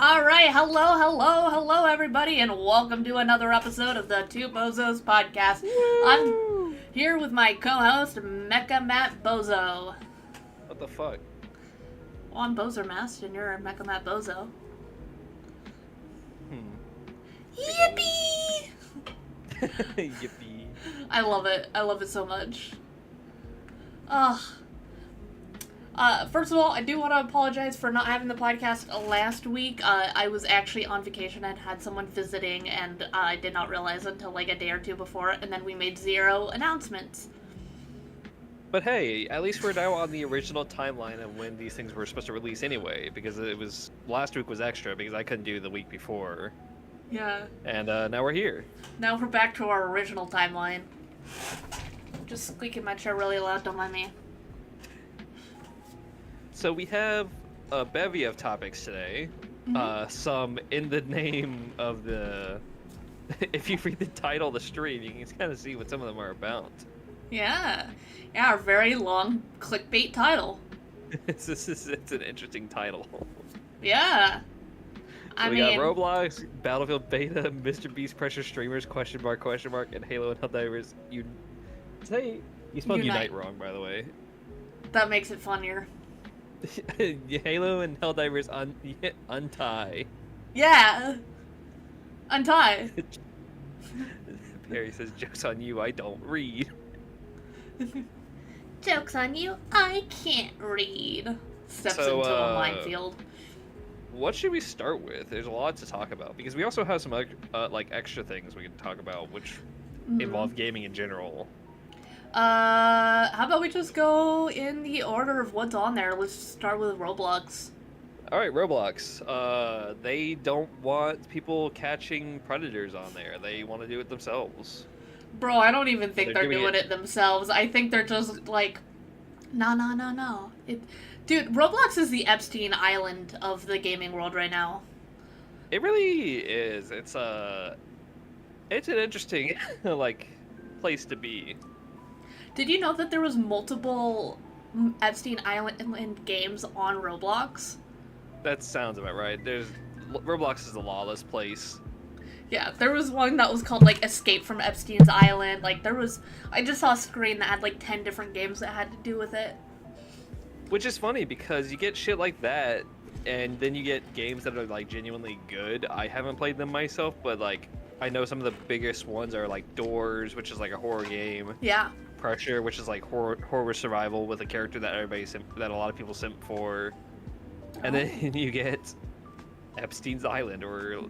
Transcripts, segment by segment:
Alright, hello everybody, and welcome to another episode of the Two Bozos podcast. Woo! I'm here with my co-host, Mecha Matt Bozo. What the fuck? Well, I'm Bozer Mast, and you're Mecha Matt Bozo. Yippee! Yippee. I love it. I love it so much. Ugh. First of all, I do want to apologize for not having the podcast last week. I was actually on vacation and had someone visiting, and I did not realize until like a day or two before, and then we made 0 announcements. But hey, at least we're now on the original timeline of when these things were supposed to release anyway, because it was last week was extra because I couldn't do the week before. Yeah. And now we're here. Now we're back to our original timeline. Just squeaking my chair really loud, don't mind me. So we have a bevy of topics today. some in the name of the. If you read the title of the stream, you can kind of see what some of them are about. Yeah. Yeah, a very long clickbait title. It's an interesting title. Yeah. So we got Roblox, Battlefield Beta, Mr. Beast Pressure Streamers, question mark, and Halo and Helldivers. You spelled Unite wrong, by the way. That makes it funnier. Halo and Helldivers untie. Yeah. Untie. Perry says, "Joke's on you, I don't read." Joke's on you, I can't read. Steps into a minefield. What should we start with? There's a lot to talk about because we also have some like extra things we can talk about, which involve gaming in general. How about we just go in the order of what's on there? Let's start with Roblox. All right, Roblox. They don't want people catching predators on there. They want to do it themselves. Bro, I don't even think they're doing it themselves. I think they're just like, no. Dude, Roblox is the Epstein Island of the gaming world right now. It really is. It's an interesting like place to be. Did you know that there was multiple Epstein Island games on Roblox? That sounds about right. Roblox is a lawless place. Yeah, there was one that was called, like, Escape from Epstein's Island. Like, I just saw a screen that had, like, 10 different games that had to do with it. Which is funny, because you get shit like that, and then you get games that are, like, genuinely good. I haven't played them myself, but, like, I know some of the biggest ones are, like, Doors, which is, like, a horror game. Yeah. Pressure, which is, like, horror survival with a character that that a lot of people simp for. And then you get Epstein's Island or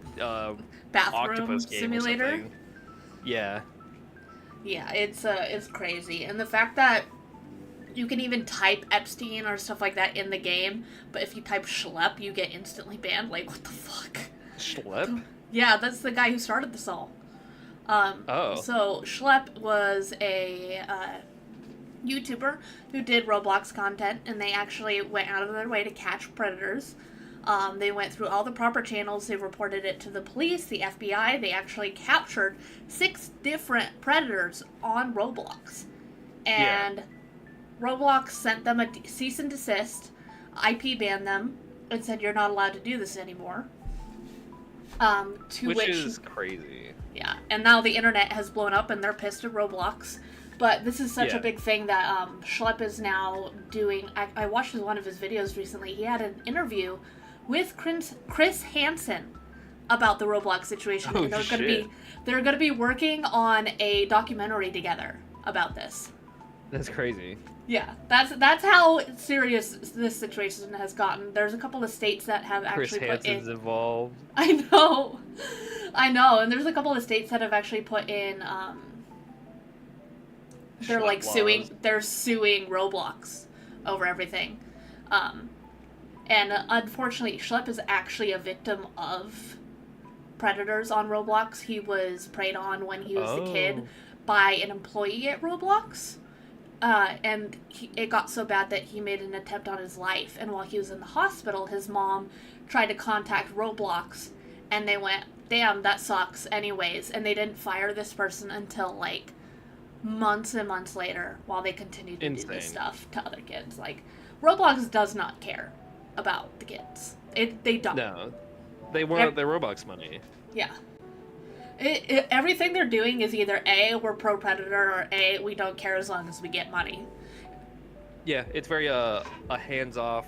Bathroom Octopus Game Simulator. Or something. Yeah. Yeah, it's crazy, and the fact that you can even type Epstein or stuff like that in the game, but if you type Schlep, you get instantly banned. Like, what the fuck? Schlep? Yeah, that's the guy who started this all. So Schlep was a YouTuber who did Roblox content, and they actually went out of their way to catch predators. They went through all the proper channels. They reported it to the police, the FBI. They actually captured 6 different predators on Roblox. And Roblox sent them a cease and desist, IP banned them, and said you're not allowed to do this anymore. Which is crazy. Yeah, and now the internet has blown up and they're pissed at Roblox. But this is such a big thing that Schlep is now doing. I watched one of his videos recently. He had an interview with Chris Hansen about the Roblox situation. Oh, and they're gonna be working on a documentary together about this. That's crazy. Yeah, that's how serious this situation has gotten. There's a couple of states that have actually Chris Hansen's involved. I know, and there's a couple of states that have actually put in. They're like suing. They're suing Roblox over everything, and unfortunately, Schlep is actually a victim of predators on Roblox. He was preyed on when he was a kid by an employee at Roblox. And it got so bad that he made an attempt on his life. And while he was in the hospital, his mom tried to contact Roblox. And they went, damn, that sucks anyways. And they didn't fire this person until, like, months and months later while they continued to do this stuff to other kids. Like, Roblox does not care about the kids. They don't. No. They want their Roblox money. Yeah. Everything they're doing is either A, we're pro-predator, or A, we don't care as long as we get money. Yeah, it's very a hands-off,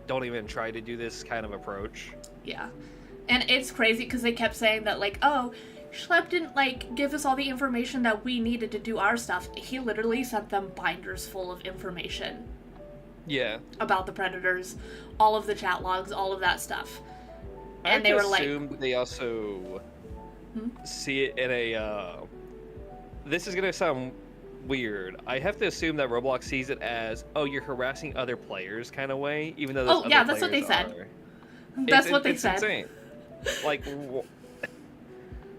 don't even try to do this kind of approach. Yeah. And it's crazy because they kept saying that, like, oh, Schlep didn't, like, give us all the information that we needed to do our stuff. He literally sent them binders full of information. Yeah. About the predators, all of the chat logs, all of that stuff. And they were like... they also... see it in a this is gonna sound weird. I have to assume that Roblox sees it as, oh, you're harassing other players kind of way, even though that's what they said. That's what they said. Insane. Like,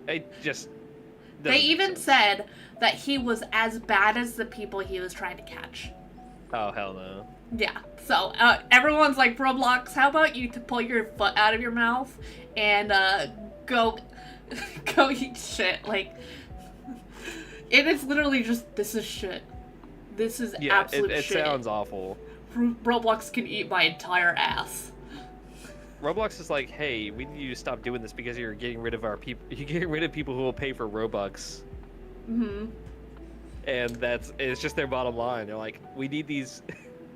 they even said that he was as bad as the people he was trying to catch. Oh, hell no. Yeah, so everyone's like, Roblox, how about you to pull your foot out of your mouth and go go eat shit. Like, it is literally just, this is shit. This is absolute it shit. It sounds awful. Roblox can eat my entire ass. Roblox is like, hey, we need you to stop doing this because you're getting rid of our people. You're getting rid of people who will pay for Robux. Mm-hmm. And it's just their bottom line. They're like, we need these.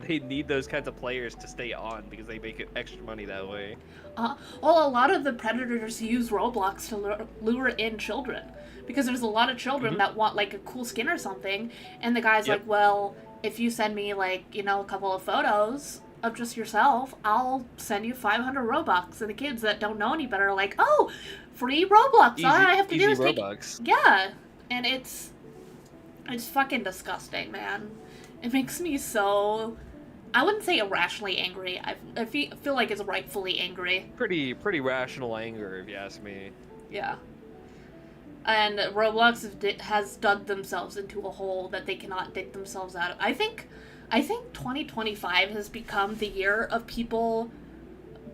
They need those kinds of players to stay on because they make extra money that way. Well, a lot of the predators use Roblox to lure in children, because there's a lot of children that want like a cool skin or something, and the guy's like, well, if you send me like, you know, a couple of photos of just yourself, I'll send you 500 Robux. And the kids that don't know any better are like, oh, free Robux. All I have to do is Robux. Yeah, and it's fucking disgusting, man. It makes me so, I wouldn't say irrationally angry. I feel like it's rightfully angry. Pretty rational anger, if you ask me. Yeah. And Roblox has dug themselves into a hole that they cannot dig themselves out of. I think 2025 has become the year of people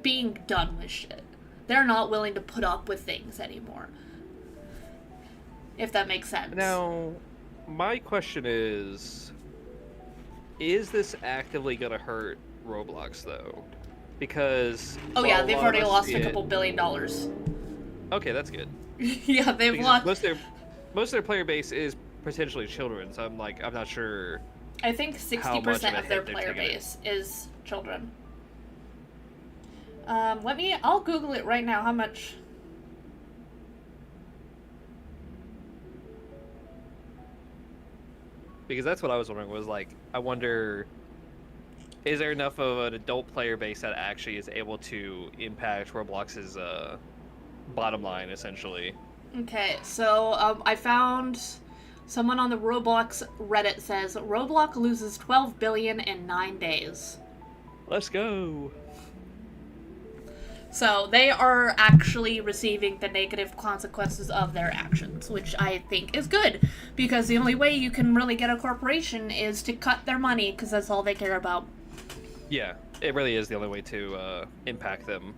being done with shit. They're not willing to put up with things anymore. If that makes sense. Now, my question is this actively going to hurt Roblox, though? Because... Oh yeah, they've already lost a couple $1 billion. Okay, that's good. Yeah, they've lost... Most of their player base is potentially children, so I'm not sure... I think 60% of their player base is children. I'll Google it right now, how much... Because that's what I was wondering, was like, I wonder, is there enough of an adult player base that actually is able to impact Roblox's bottom line, essentially? Okay, so I found someone on the Roblox Reddit says, Roblox loses $12 billion in 9 days. Let's go! So they are actually receiving the negative consequences of their actions, which I think is good, because the only way you can really get a corporation is to cut their money, because that's all they care about. Yeah, it really is the only way to impact them.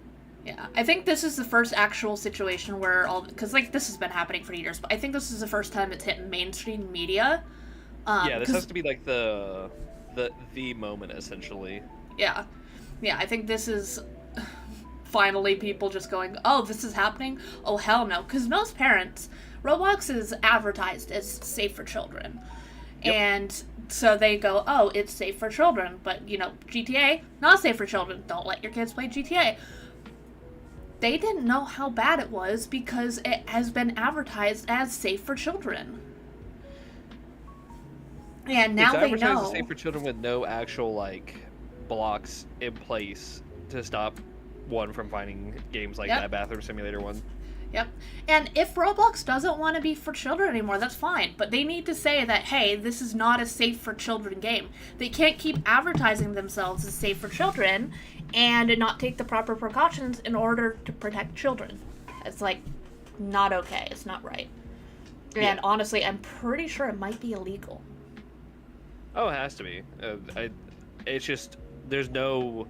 Yeah, I think this is the first actual situation where because like this has been happening for years, but I think this is the first time it's hit mainstream media. Yeah, this has to be like the moment, essentially. Yeah, I think this is finally people just going, oh, this is happening? Oh, hell no. Because most parents, Roblox is advertised as safe for children. Yep. And so they go, oh, it's safe for children. But, you know, GTA, not safe for children. Don't let your kids play GTA. They didn't know how bad it was because it has been advertised as safe for children. And now they know. It's advertised as safe for children with no actual, like, blocks in place to stop one from finding games like that bathroom simulator one. Yep. And if Roblox doesn't want to be for children anymore, that's fine. But they need to say that, hey, this is not a safe for children game. They can't keep advertising themselves as safe for children and not take the proper precautions in order to protect children. It's like not okay. It's not right. And honestly, I'm pretty sure it might be illegal. Oh, it has to be. It's just there's no.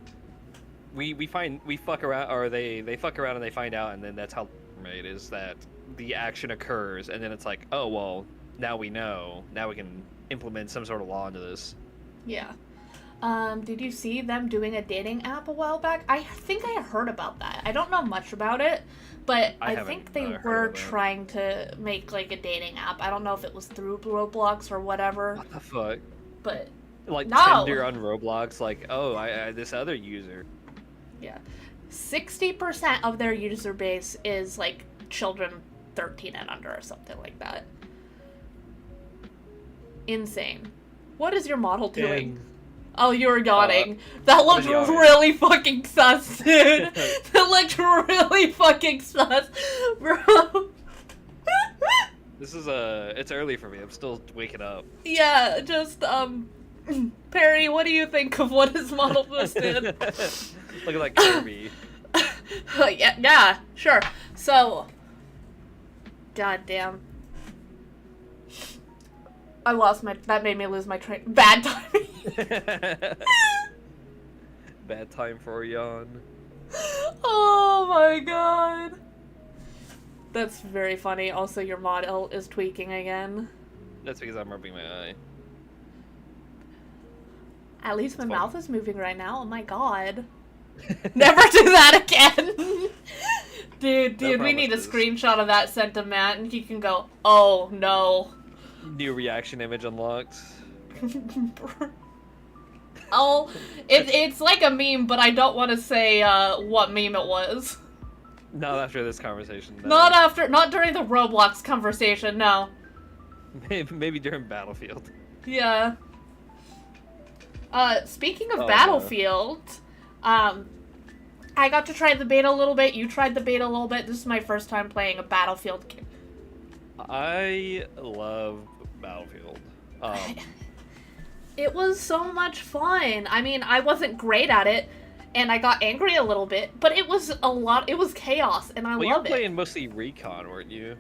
We fuck around, or they fuck around and they find out, and then that's how it is that the action occurs, and then it's like, oh well, now we know. Now we can implement some sort of law into this. Yeah. Did you see them doing a dating app a while back? I think I heard about that. I don't know much about it, but I think they were trying to make like a dating app. I don't know if it was through Roblox or whatever. What the fuck? But like Tinder on Roblox, like, oh, I this other user. Yeah. 60% of their user base is like children 13 and under or something like that. Insane. What is your model doing? Oh, you were yawning. That looked really fucking sus, dude. That looked really fucking sus, bro. This is it's early for me. I'm still waking up. Yeah, just Perry, what do you think of what his model just did? Looking like Kirby. yeah, sure. So, goddamn. I lost that made me lose my train. Bad timing. Bad time for a yawn. Oh my god. That's very funny. Also, your model is tweaking again. That's because I'm rubbing my eye. At least my mouth is moving right now. Oh my god. Never do that again! Dude, we need a screenshot of that sent to Matt, and he can go, oh no. New reaction image unlocked. Oh, it's like a meme, but I don't want to say what meme it was. Not after this conversation. No. Not during the Roblox conversation, no. Maybe during Battlefield. Yeah. Speaking of Battlefield, I got to try the beta a little bit. You tried the beta a little bit. This is my first time playing a Battlefield game. I love Battlefield. It was so much fun. I mean, I wasn't great at it, and I got angry a little bit, but it was it was chaos, and I loved it. Well, you were playing mostly Recon, weren't you?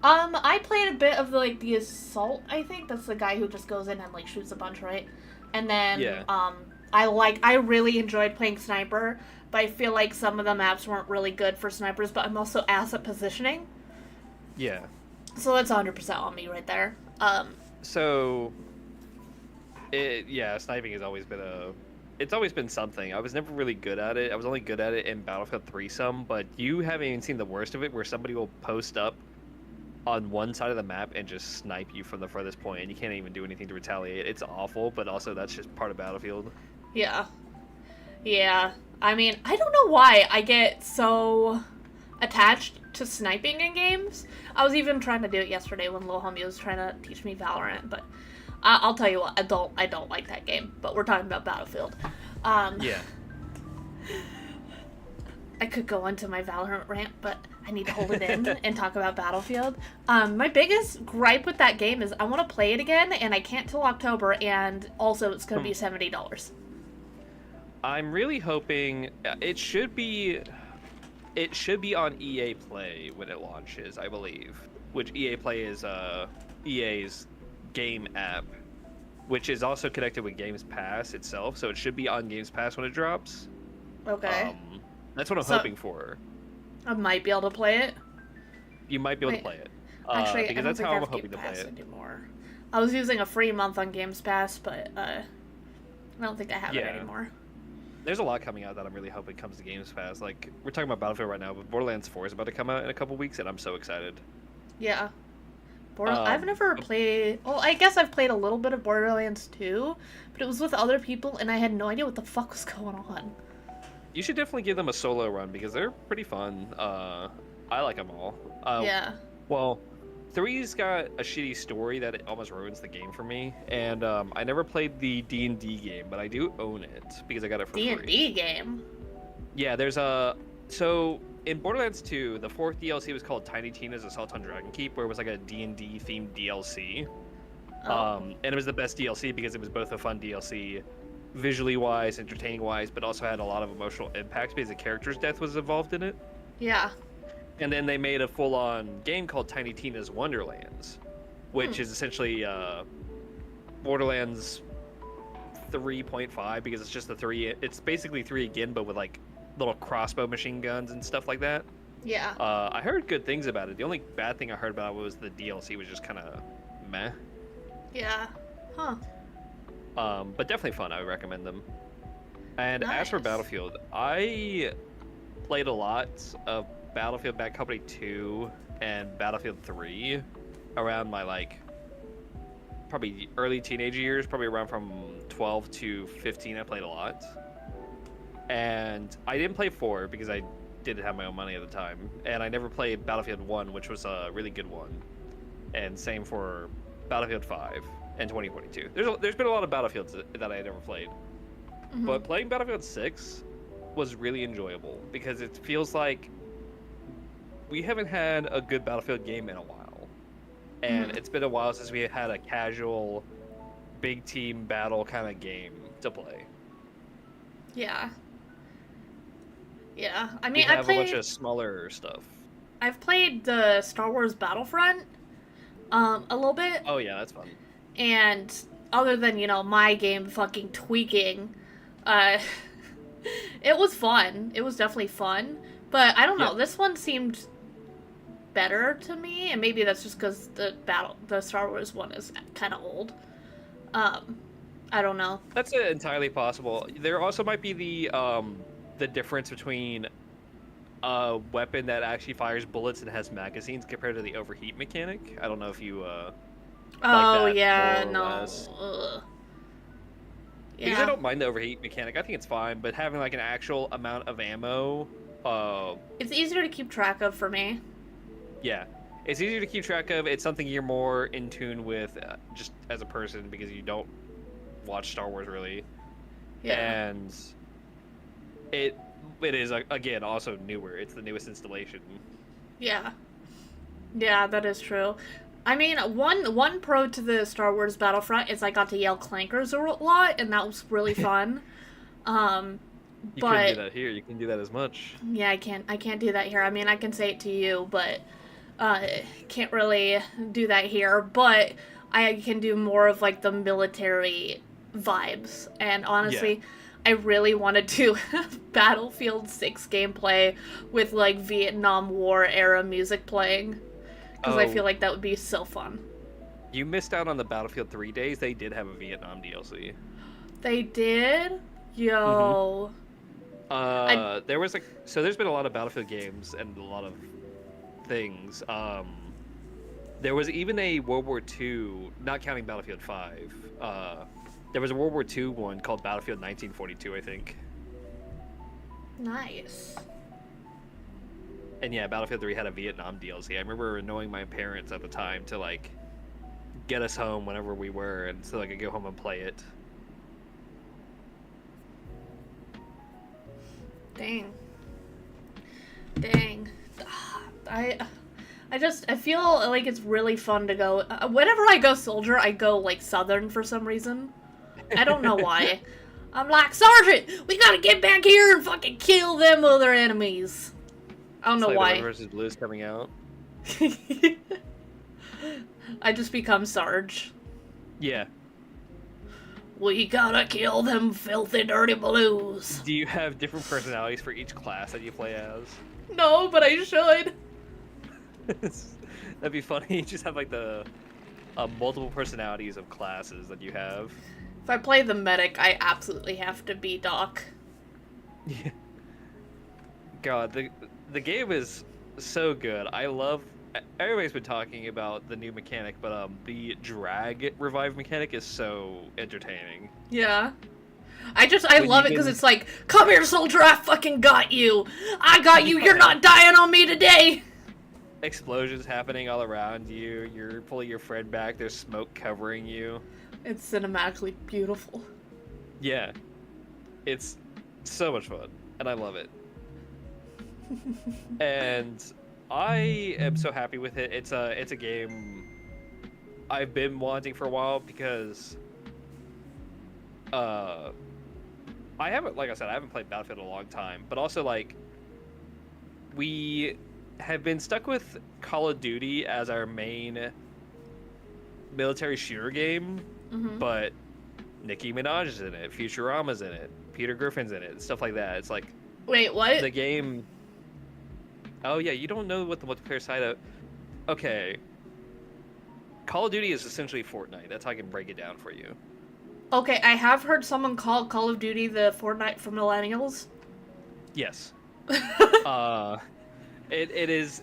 I played a bit of the Assault, I think. That's the guy who just goes in and, shoots a bunch, right? And then, yeah. I really enjoyed playing Sniper, but I feel like some of the maps weren't really good for snipers, but I'm also ass at positioning. Yeah. So that's 100% on me right there. Sniping has always been it's always been something. I was never really good at it. I was only good at it in Battlefield 3 some, but you haven't even seen the worst of it, where somebody will post up on one side of the map and just snipe you from the furthest point, and you can't even do anything to retaliate. It's awful, but also that's just part of Battlefield. Yeah. Yeah. I mean, I don't know why I get so attached to sniping in games. I was even trying to do it yesterday when Lil Homie was trying to teach me Valorant, but I'll tell you what, I don't like that game, but we're talking about Battlefield. Yeah. I could go into my Valorant rant, but I need to hold it in and talk about Battlefield. My biggest gripe with that game is I want to play it again, and I can't till October, and also it's going to be $70. I'm really hoping it should be on EA Play when it launches, I believe. Which EA Play is EA's game app, which is also connected with Games Pass itself, so it should be on Games Pass when it drops. Okay. That's what I'm hoping for. I might be able to play it. You might be able to play it. Actually, because that's how I'm hoping to play it. Anymore. I was using a free month on Games Pass, but I don't think I have it anymore. There's a lot coming out that I'm really hoping comes to Games Pass. Like, we're talking about Battlefield right now, but Borderlands 4 is about to come out in a couple weeks, and I'm so excited. Yeah. I've never played... Well, I guess I've played a little bit of Borderlands 2, but it was with other people, and I had no idea what the fuck was going on. You should definitely give them a solo run, because they're pretty fun. I like them all. Yeah. Well, 3's got a shitty story that it almost ruins the game for me, and I never played the D&D game, but I do own it, because I got it for free. D&D game? Yeah, there's a... So, in Borderlands 2, the 4th DLC was called Tiny Tina's Assault on Dragon Keep, where it was like a D&D themed DLC. And it was the best DLC because it was both a fun DLC, visually wise, entertaining wise, but also had a lot of emotional impact because the character's death was involved in it. Yeah. And then they made a full-on game called Tiny Tina's Wonderlands, which is essentially Borderlands 3.5, because it's just the 3. It's basically 3 again, but with like little crossbow machine guns and stuff like that. Yeah. I heard good things about it. The only bad thing I heard about it was the DLC was just kind of meh. Yeah. Huh. But definitely fun. I would recommend them. And Nice. As for Battlefield, I played a lot of Battlefield Bad Company 2 and Battlefield 3 around my probably early teenage years, probably around from 12 to 15. I played a lot. And I didn't play 4 because I didn't have my own money at the time. And I never played Battlefield 1, which was a really good one. And same for Battlefield 5 and 2022. There's been a lot of Battlefields that I never played. Mm-hmm. But playing Battlefield 6 was really enjoyable because it feels like we haven't had a good Battlefield game in a while. And it's been a while since we had a casual, big team battle kind of game to play. Yeah. Yeah, I mean, we have a bunch of smaller stuff. I've played the Star Wars Battlefront a little bit. Oh yeah, that's fun. And other than, you know, my game fucking tweaking, uh, it was fun. It was definitely fun. But I don't know, this one seemed better to me, and maybe that's just because the Star Wars one is kind of old. I don't know. That's entirely possible. There also might be the difference between a weapon that actually fires bullets and has magazines compared to the overheat mechanic. I don't know if you like that yeah, more or less. Yeah. Because I don't mind the overheat mechanic. I think it's fine, but having like an actual amount of ammo, it's easier to keep track of for me. Yeah, it's easier to keep track of. It's something you're more in tune with, just as a person, because you don't watch Star Wars really. Yeah. And it is again also newer. It's the newest installation. Yeah. Yeah, that is true. I mean, one pro to the Star Wars Battlefront is I got to yell clankers a lot, and that was really fun. You couldn't do that here. You can do that as much. Yeah, I can't do that here. I mean, I can say it to you, but can't really do that here. But I can do more of like the military vibes. And honestly, I really wanted to have Battlefield 6 gameplay with like Vietnam War era music playing, because I feel like that would be so fun. You missed out on the Battlefield 3 days. They did have a Vietnam DLC. They did? Yo. There was there's been a lot of Battlefield games and a lot of things. There was even a World War II, not counting Battlefield 5. There was a World War II one called Battlefield 1942, I think. Nice. And yeah, Battlefield 3 had a Vietnam DLC. I remember annoying my parents at the time to like get us home whenever we were, and so I could go home and play it. Dang. I feel like it's really fun to go. Whenever I go soldier, I go like southern for some reason. I don't know why. I'm like, Sergeant, we gotta get back here and fucking kill them other enemies. I don't know like why. Red versus Blue's coming out. I just become Sarge. Yeah. We gotta kill them filthy dirty blues. Do you have different personalities for each class that you play as? No, but I should. That'd be funny. You just have like the multiple personalities of classes that you have. If I play the medic, I absolutely have to be Doc. Yeah. God, the game is so good. I love. Everybody's been talking about the new mechanic, but the drag revive mechanic is so entertaining. Yeah. I love it because it's like, come here, soldier, I fucking got you. I got you. You're not dying on me today. Explosions happening all around you. You're pulling your friend back. There's smoke covering you. It's cinematically beautiful. Yeah. It's so much fun, and I love it. And I am so happy with it. It's a game I've been wanting for a while because I haven't, like I said, I haven't played Battlefield in a long time, but also like we have been stuck with Call of Duty as our main military shooter game, but Nicki Minaj is in it, Futurama's in it, Peter Griffin's in it, stuff like that. It's like, wait, what? The game. Oh yeah, you don't know what the multiplayer side of. Okay. Call of Duty is essentially Fortnite. That's how I can break it down for you. Okay, I have heard someone call Call of Duty the Fortnite for millennials. Yes. It is.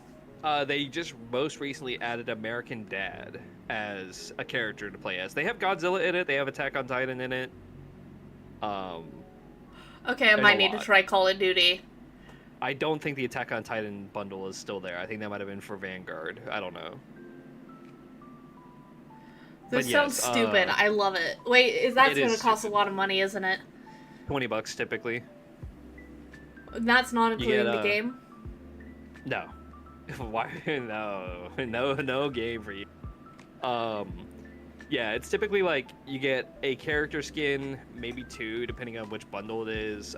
They just most recently added American Dad as a character to play as. They have Godzilla in it. They have Attack on Titan in it. Okay, I might need to try Call of Duty. I don't think the Attack on Titan bundle is still there. I think that might have been for Vanguard. I don't know. This sounds stupid. I love it. Wait, is that going to cost a lot of money, isn't it? $20 typically. That's not including the game? No. Why? No game for you. Yeah, it's typically like you get a character skin, maybe two, depending on which bundle it is.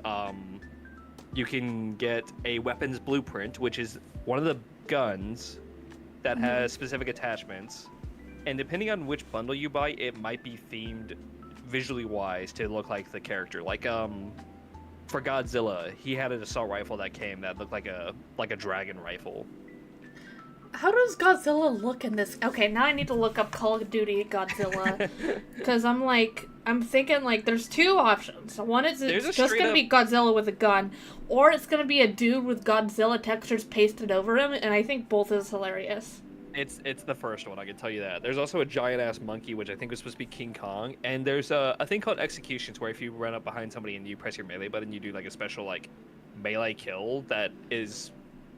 You can get a weapons blueprint, which is one of the guns that has specific attachments. and depending on which bundle you buy, it might be themed visually wise to look like the character. Like for Godzilla, he had an assault rifle that came that looked like a dragon rifle. How does Godzilla look in this? Okay, now I need to look up Call of Duty Godzilla. Because I'm thinking, like, there's two options. One is it's just going to be Godzilla with a gun, or it's going to be a dude with Godzilla textures pasted over him, and I think both is hilarious. It's the first one, I can tell you that. There's also a giant-ass monkey, which I think was supposed to be King Kong, and there's a thing called executions, where if you run up behind somebody and you press your melee button, you do, like, a special, like, melee kill that is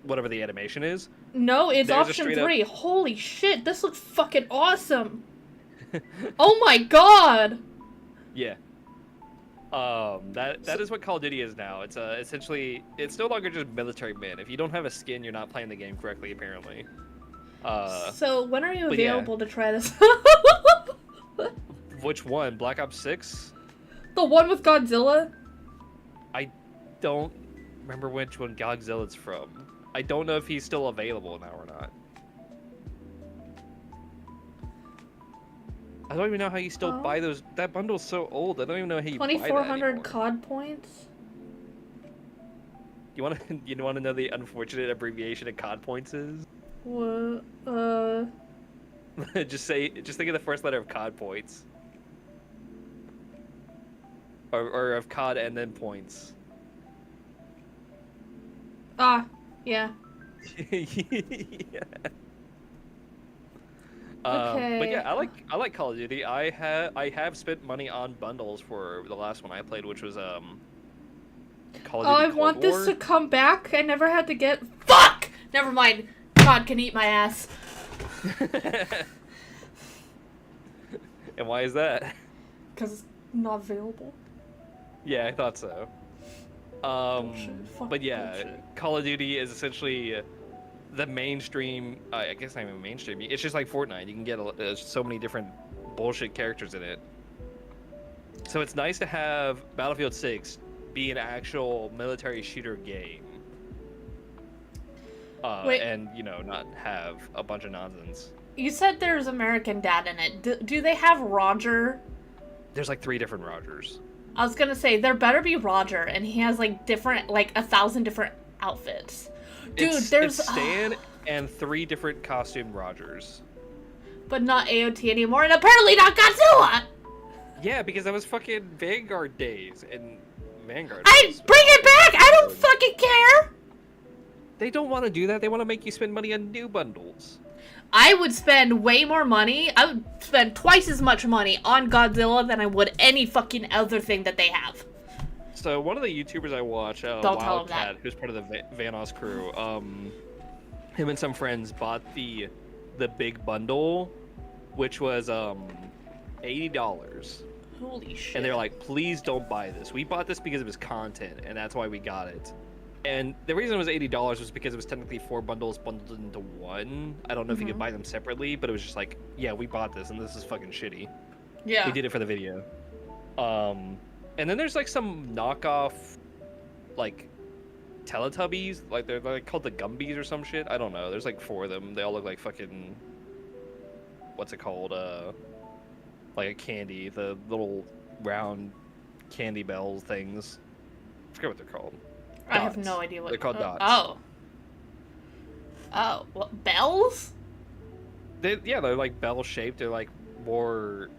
whatever the animation is. No, it's option 3. Holy shit, this looks fucking awesome! Oh my god! Yeah. That is what Call of Duty is now. It's essentially, it's no longer just military men. If you don't have a skin, you're not playing the game correctly, apparently. So when are you available to try this? Which one? Black Ops 6? The one with Godzilla? I don't remember which one Godzilla's from. I don't know if he's still available now or not. I don't even know how you still buy those. That bundle's so old. I don't even know how you buy that 2,400 COD points? You want to know the unfortunate abbreviation of COD points is? What? Just think of the first letter of COD points. Or of COD and then points. Ah, yeah. Yeah. Okay. But yeah, I like Call of Duty. I have spent money on bundles for the last one I played, which was Call of Duty Cold I want War. this to come back. I never had to get. Fuck! Never mind. God can eat my ass. And why is that? Because it's not available. Yeah, I thought so. But yeah, bullshit. Call of Duty is essentially the mainstream. I guess not even mainstream. It's just like Fortnite. You can get so many different bullshit characters in it. So it's nice to have Battlefield 6 be an actual military shooter game. And, you know, not have a bunch of nonsense. You said there's American Dad in it. Do they have Roger? There's like 3 different Rogers. I was gonna say, there better be Roger, and he has like 1,000 different outfits. Dude, there's Stan and 3 different costume Rogers. But not AOT anymore, and apparently not Godzilla! Yeah, because that was fucking Vanguard days, and Vanguard days. Bring it back! I don't fucking care! They don't want to do that. They want to make you spend money on new bundles. I would spend way more money. I would spend twice as much money on Godzilla than I would any fucking other thing that they have. So one of the YouTubers I watch, Wildcat, who's part of the Vanoss crew, him and some friends bought the big bundle, which was $80. Holy shit. And they're like, please don't buy this. We bought this because it was content, and that's why we got it. And the reason it was $80 was because it was technically 4 bundles bundled into one. I don't know if you could buy them separately, but it was just like, yeah, we bought this, and this is fucking shitty. Yeah. We did it for the video. And then there's like some knockoff, like, Teletubbies. Like, they're like called the Gumbies or some shit. I don't know. There's like 4 of them. They all look like fucking, what's it called? Like a candy. The little round candy bells things. I forget what they're called. Dots. I have no idea what they're called. Dots. Oh, what, bells? They're like bell shaped. They're like more.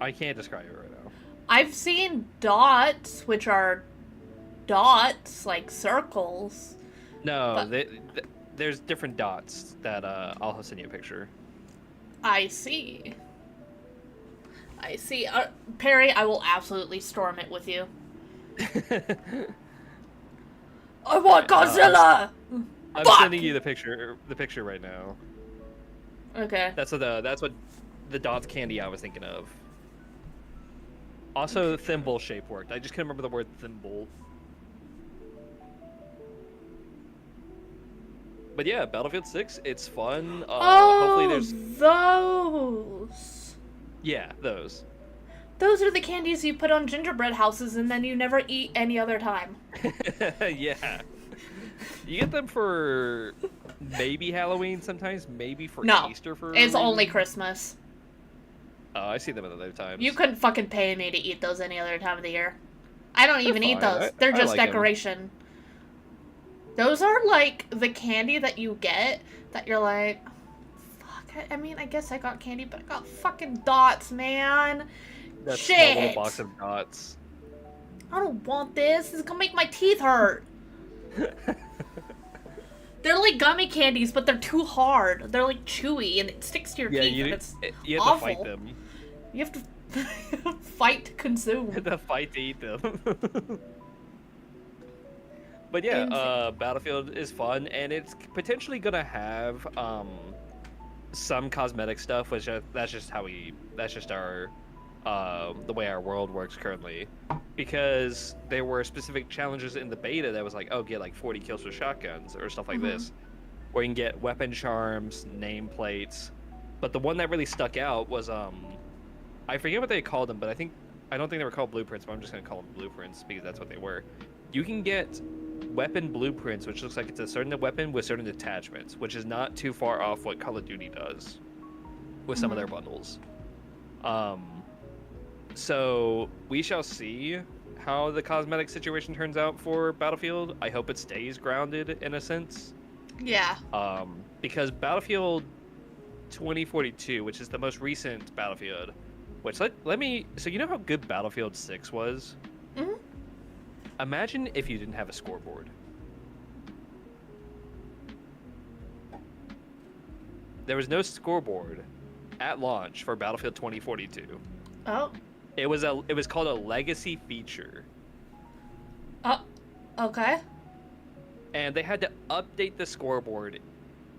I can't describe it right now. I've seen dots, which are dots like circles. No, there's different dots that I'll send you a picture. I see. Perry, I will absolutely storm it with you. I want Godzilla! I'm sending you the picture right now. Okay. That's what the dots candy I was thinking of. Also, thimble shape worked. I just couldn't remember the word thimble. But yeah, Battlefield 6, it's fun. Hopefully there's those. Yeah, those. Those are the candies you put on gingerbread houses and then you never eat any other time. Yeah. You get them for maybe Halloween sometimes, maybe for No, Easter for it's only Christmas. Oh, I see them at other times. You couldn't fucking pay me to eat those any other time of the year. I don't even eat fine. those. They're I just like 'em. decoration. Those are like the candy that you get that you're like, fuck, I mean, I guess I got candy, but I got fucking dots, man. That Shit. small little box of dots. I don't want this. This is gonna make my teeth hurt. They're like gummy candies, but they're too hard. They're like chewy, and it sticks to your teeth, and it's you have awful. to fight them. You have to fight to consume. You have to fight to eat them. But yeah, Battlefield is fun, and it's potentially gonna have some cosmetic stuff, which that's just our the way our world works currently. Because there were specific challenges in the beta that was like, oh, get like 40 kills with shotguns or stuff like this, where you can get weapon charms, nameplates. But the one that really stuck out was I forget what they called them, but I don't think they were called blueprints, but I'm just gonna call them blueprints because that's what they were. You can get weapon blueprints, which looks like it's a certain weapon with certain attachments, which is not too far off what Call of Duty does with some of their bundles. So we shall see how the cosmetic situation turns out for Battlefield. I hope it stays grounded in a sense. Yeah. Because Battlefield 2042, which is the most recent Battlefield, which let me, so you know how good Battlefield 6 was? Mm-hmm. Imagine if you didn't have a scoreboard. There was no scoreboard at launch for Battlefield 2042. Oh. It was called a legacy feature. Oh, okay. And they had to update the scoreboard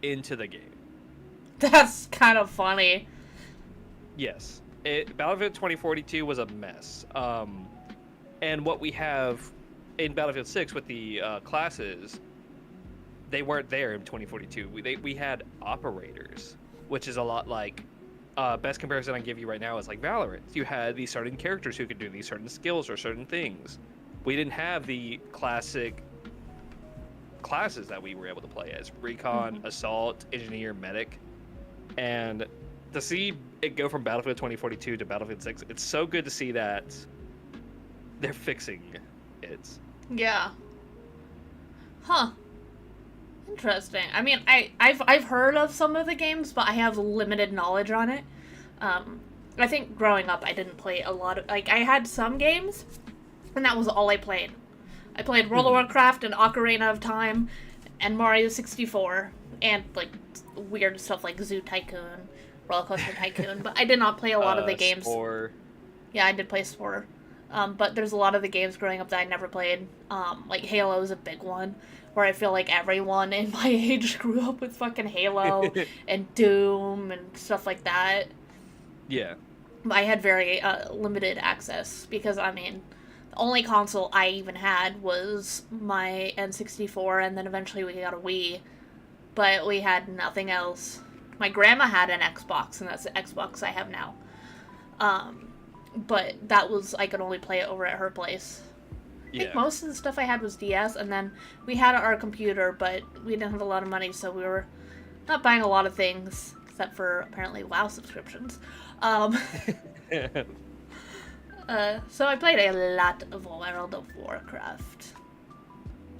into the game. That's kind of funny. Yes. Battlefield 2042 was a mess. And what we have in Battlefield 6 with the classes, they weren't there in 2042. We had operators, which is a lot like best comparison I can give you right now is like Valorant. You had these certain characters who could do these certain skills or certain things. We didn't have the classic classes that we were able to play as recon, assault, engineer, medic. And to see it go from Battlefield 2042 to Battlefield 6, it's so good to see that they're fixing it. Yeah. Huh. Interesting. I mean, I've heard of some of the games, but I have limited knowledge on it. I think growing up, I didn't play a lot of, like, I had some games, and that was all I played. I played World of Warcraft and Ocarina of Time and Mario 64 and, like, weird stuff like Zoo Tycoon, Roller Coaster Tycoon, but I did not play a lot of the games. Spore. Yeah, I did play Spore. But there's a lot of the games growing up that I never played. Like Halo is a big one, where I feel like everyone in my age grew up with fucking Halo and Doom and stuff like that. Yeah. I had very limited access because, I mean, the only console I even had was my N64, and then eventually we got a Wii, but we had nothing else. My grandma had an Xbox, and that's the Xbox I have now. But that was, I could only play it over at her place. I think most of the stuff I had was DS, and then we had our computer, but we didn't have a lot of money, so we were not buying a lot of things, except for apparently WoW subscriptions. So I played a lot of World of Warcraft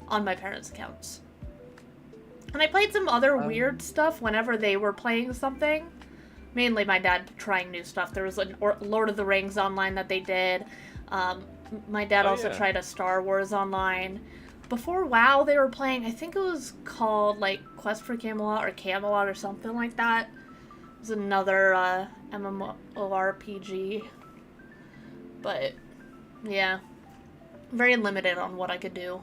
on my parents' accounts. And I played some other weird stuff whenever they were playing something. Mainly my dad trying new stuff. There was a Lord of the Rings online that they did. My dad also tried a Star Wars online. Before WoW, they were playing, I think it was called, like, Quest for Camelot or Camelot or something like that. It was another MMORPG. But, yeah. Very limited on what I could do.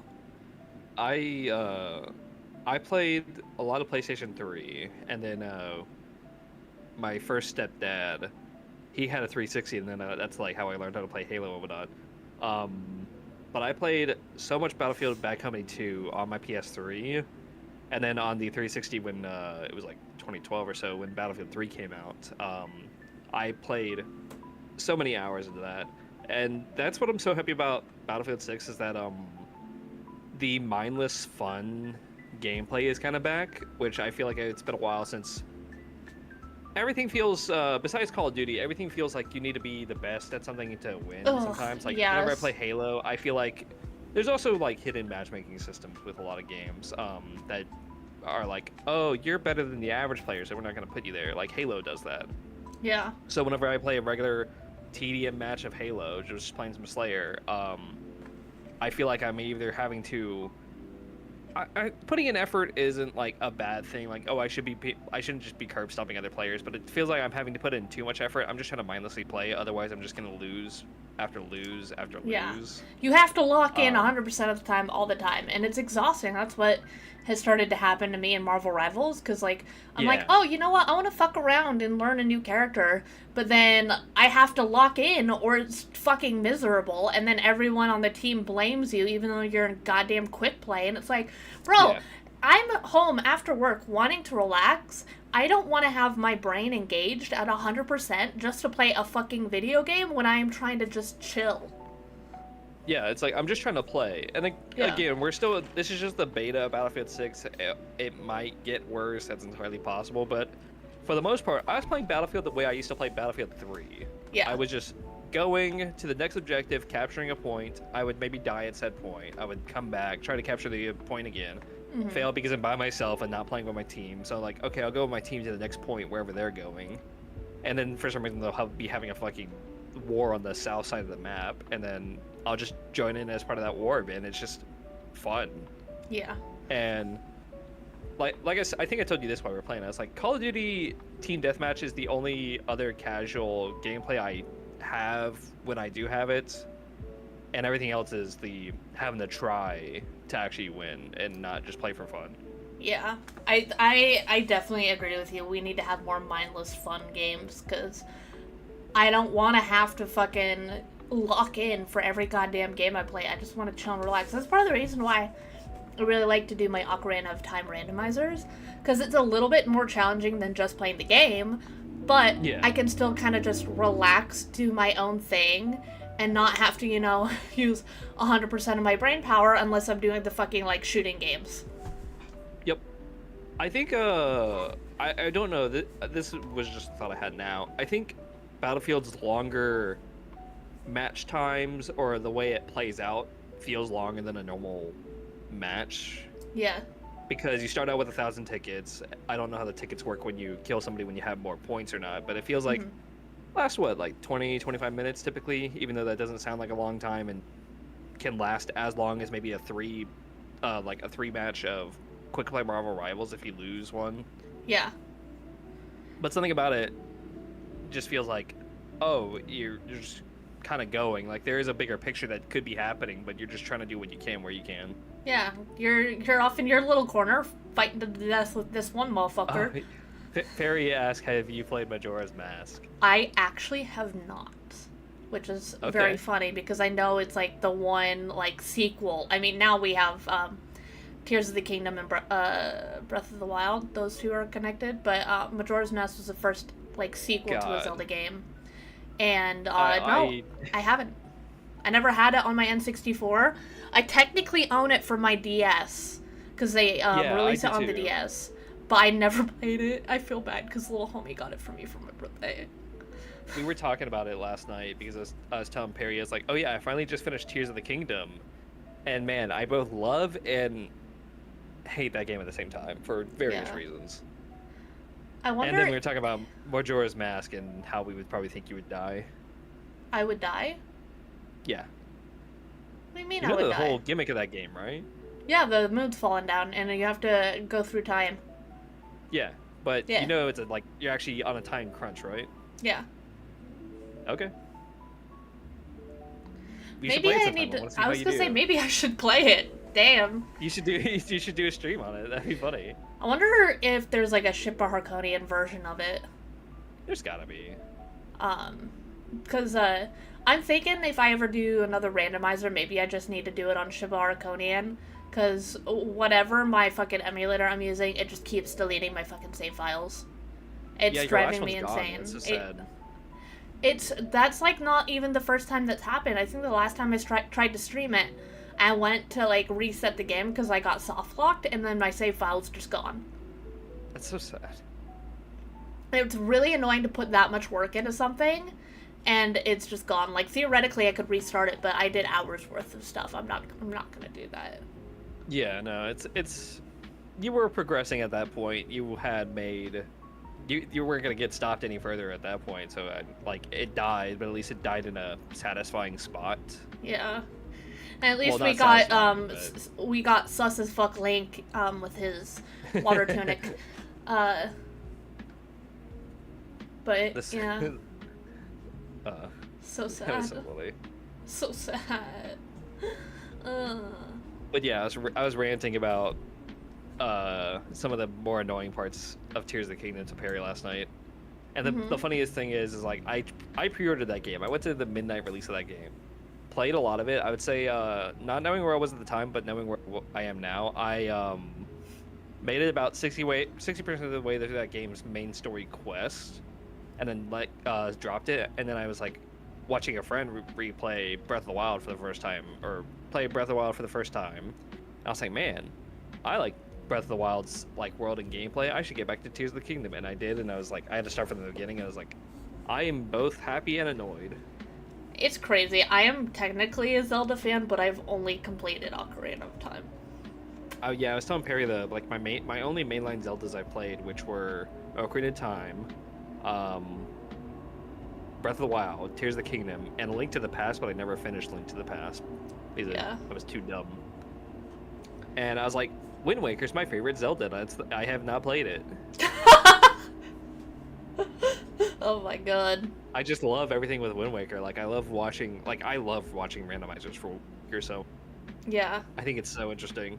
I played a lot of PlayStation 3, and then my first stepdad, he had a 360, and then that's like how I learned how to play Halo and whatnot. But I played so much Battlefield Bad Company 2 on my PS3, and then on the 360 when it was like 2012 or so when Battlefield 3 came out. I played so many hours into that, and that's what I'm so happy about Battlefield 6 is that the mindless fun gameplay is kind of back, which I feel like it's been a while since. Everything feels, besides Call of Duty, everything feels like you need to be the best at something to win. Sometimes, like whenever I play Halo, I feel like there's also like hidden matchmaking systems with a lot of games that are like, oh, you're better than the average player, so we're not going to put you there. Like Halo does that. Yeah. So whenever I play a regular TDM match of Halo, just playing some Slayer, I feel like I'm either having to putting in effort isn't like a bad thing. Like, oh, I shouldn't just be curb stomping other players, but it feels like I'm having to put in too much effort. I'm just trying to mindlessly play. Otherwise, I'm just gonna lose after lose after lose. You have to lock in 100% of the time, all the time, and it's exhausting. That's what has started to happen to me in Marvel Rivals, because like I'm like, oh, you know what? I want to fuck around and learn a new character, but then I have to lock in, or it's fucking miserable, and then everyone on the team blames you, even though you're in goddamn quick play, and it's like, bro, I'm home after work wanting to relax. I don't want to have my brain engaged at 100% just to play a fucking video game when I am trying to just chill. Yeah, it's like, I'm just trying to play. And again, this is just the beta of Battlefield 6. It might get worse, that's entirely possible, but for the most part, I was playing Battlefield the way I used to play Battlefield 3. Yeah. I was just going to the next objective, capturing a point. I would maybe die at said point. I would come back, try to capture the point again. Fail because I'm by myself and not playing with my team. So like, okay, I'll go with my team to the next point wherever they're going. And then for some reason they'll be having a fucking war on the south side of the map, and then I'll just join in as part of that war, man. It's just fun. Yeah. And like I think I told you this while we were playing. I was like, Call of Duty Team Deathmatch is the only other casual gameplay I have when I do have it, and everything else is the having to try to actually win and not just play for fun. Yeah, I definitely agree with you. We need to have more mindless fun games, because I don't want to have to fucking lock in for every goddamn game I play. I just want to chill and relax. That's part of the reason why I really like to do my Ocarina of Time randomizers, because it's a little bit more challenging than just playing the game, but I can still kind of just relax, do my own thing, and not have to, use 100% of my brain power unless I'm doing the fucking, like, shooting games. Yep. I think, I don't know, this was just a thought I had now. I think Battlefield's longer match times, or the way it plays out, feels longer than a normal match. Yeah. Because you start out with 1,000 tickets. I don't know how the tickets work when you kill somebody when you have more points or not, but it feels like lasts like 20-25 minutes typically, even though that doesn't sound like a long time, and can last as long as maybe a three match of quick play Marvel Rivals if you lose one. Yeah. But something about it just feels like, oh, you're just kind of going, like there is a bigger picture that could be happening, but you're just trying to do what you can where you can. Yeah, you're off in your little corner fighting to death with this one motherfucker. Ferry asked, have you played Majora's Mask? I actually have not, which is very funny, because I know it's like the one like sequel. I mean, now we have Tears of the Kingdom and Breath of the Wild. Those two are connected, but Majora's Mask was the first like sequel to a Zelda game. And no, I haven't. I never had it on my N64. I technically own it for my DS, because they released it on the DS. But I never played it. I feel bad, because little homie got it for me for my birthday. We were talking about it last night, because I was telling Perry, I was like, oh yeah, I finally just finished Tears of the Kingdom. And man, I both love and hate that game at the same time, for various reasons. I wonder... And then we were talking about Majora's Mask and how we would probably think you would die. I would die? Yeah. What do you mean I would die? You know the die? whole gimmick of that game, right? Yeah, the moon's falling down, and you have to go through time. Yeah, but you know it's you're actually on a time crunch, right? Yeah. Okay. Maybe I need to... I was gonna say, maybe I should play it. Damn. You should do a stream on it. That'd be funny. I wonder if there's like a Ship of Harkonian version of it. There's gotta be. Because I'm thinking if I ever do another randomizer, maybe I just need to do it on Ship of Harkonian. Because whatever my fucking emulator I'm using, it just keeps deleting my fucking save files. It's driving me insane. It's so sad. That's like not even the first time that's happened. I think the last time I tried to stream it, I went to, like, reset the game because I got soft locked, and then my save file's just gone. That's so sad. It's really annoying to put that much work into something, and it's just gone. Like, theoretically, I could restart it, but I did hours worth of stuff. I'm not gonna do that. Yeah, no, it's you were progressing at that point. You had made you weren't gonna get stopped any further at that point. So like it died, but at least it died in a satisfying spot. Yeah. And at least well, we got sus as fuck Link with his water tunic. But yeah. So sad. That was so funny. So sad. But yeah, I was ranting about some of the more annoying parts of Tears of the Kingdom to Perry last night. And the funniest thing is like I pre-ordered that game. I went to the midnight release of that game. Played a lot of it. I would say not knowing where I was at the time, but knowing where I am now, I made it about 60% of the way through that game's main story quest, and then dropped it. And then I was like watching a friend replay Breath of the Wild for the first time, or play Breath of the Wild for the first time. And I was like, man, I like Breath of the Wild's like world and gameplay. I should get back to Tears of the Kingdom, and I did. And I was like, I had to start from the beginning. And I was like, I am both happy and annoyed. It's crazy. I am technically a Zelda fan, but I've only completed Ocarina of Time. Oh yeah, I was telling Perry my only mainline Zeldas I played, which were Ocarina of Time, Breath of the Wild, Tears of the Kingdom, and Link to the Past, but I never finished Link to the Past because I was too dumb. And I was like, Wind Waker's my favorite Zelda. I have not played it. Oh my god. I just love everything with Wind Waker. Like I love watching randomizers for Waker, so yeah. I think it's so interesting.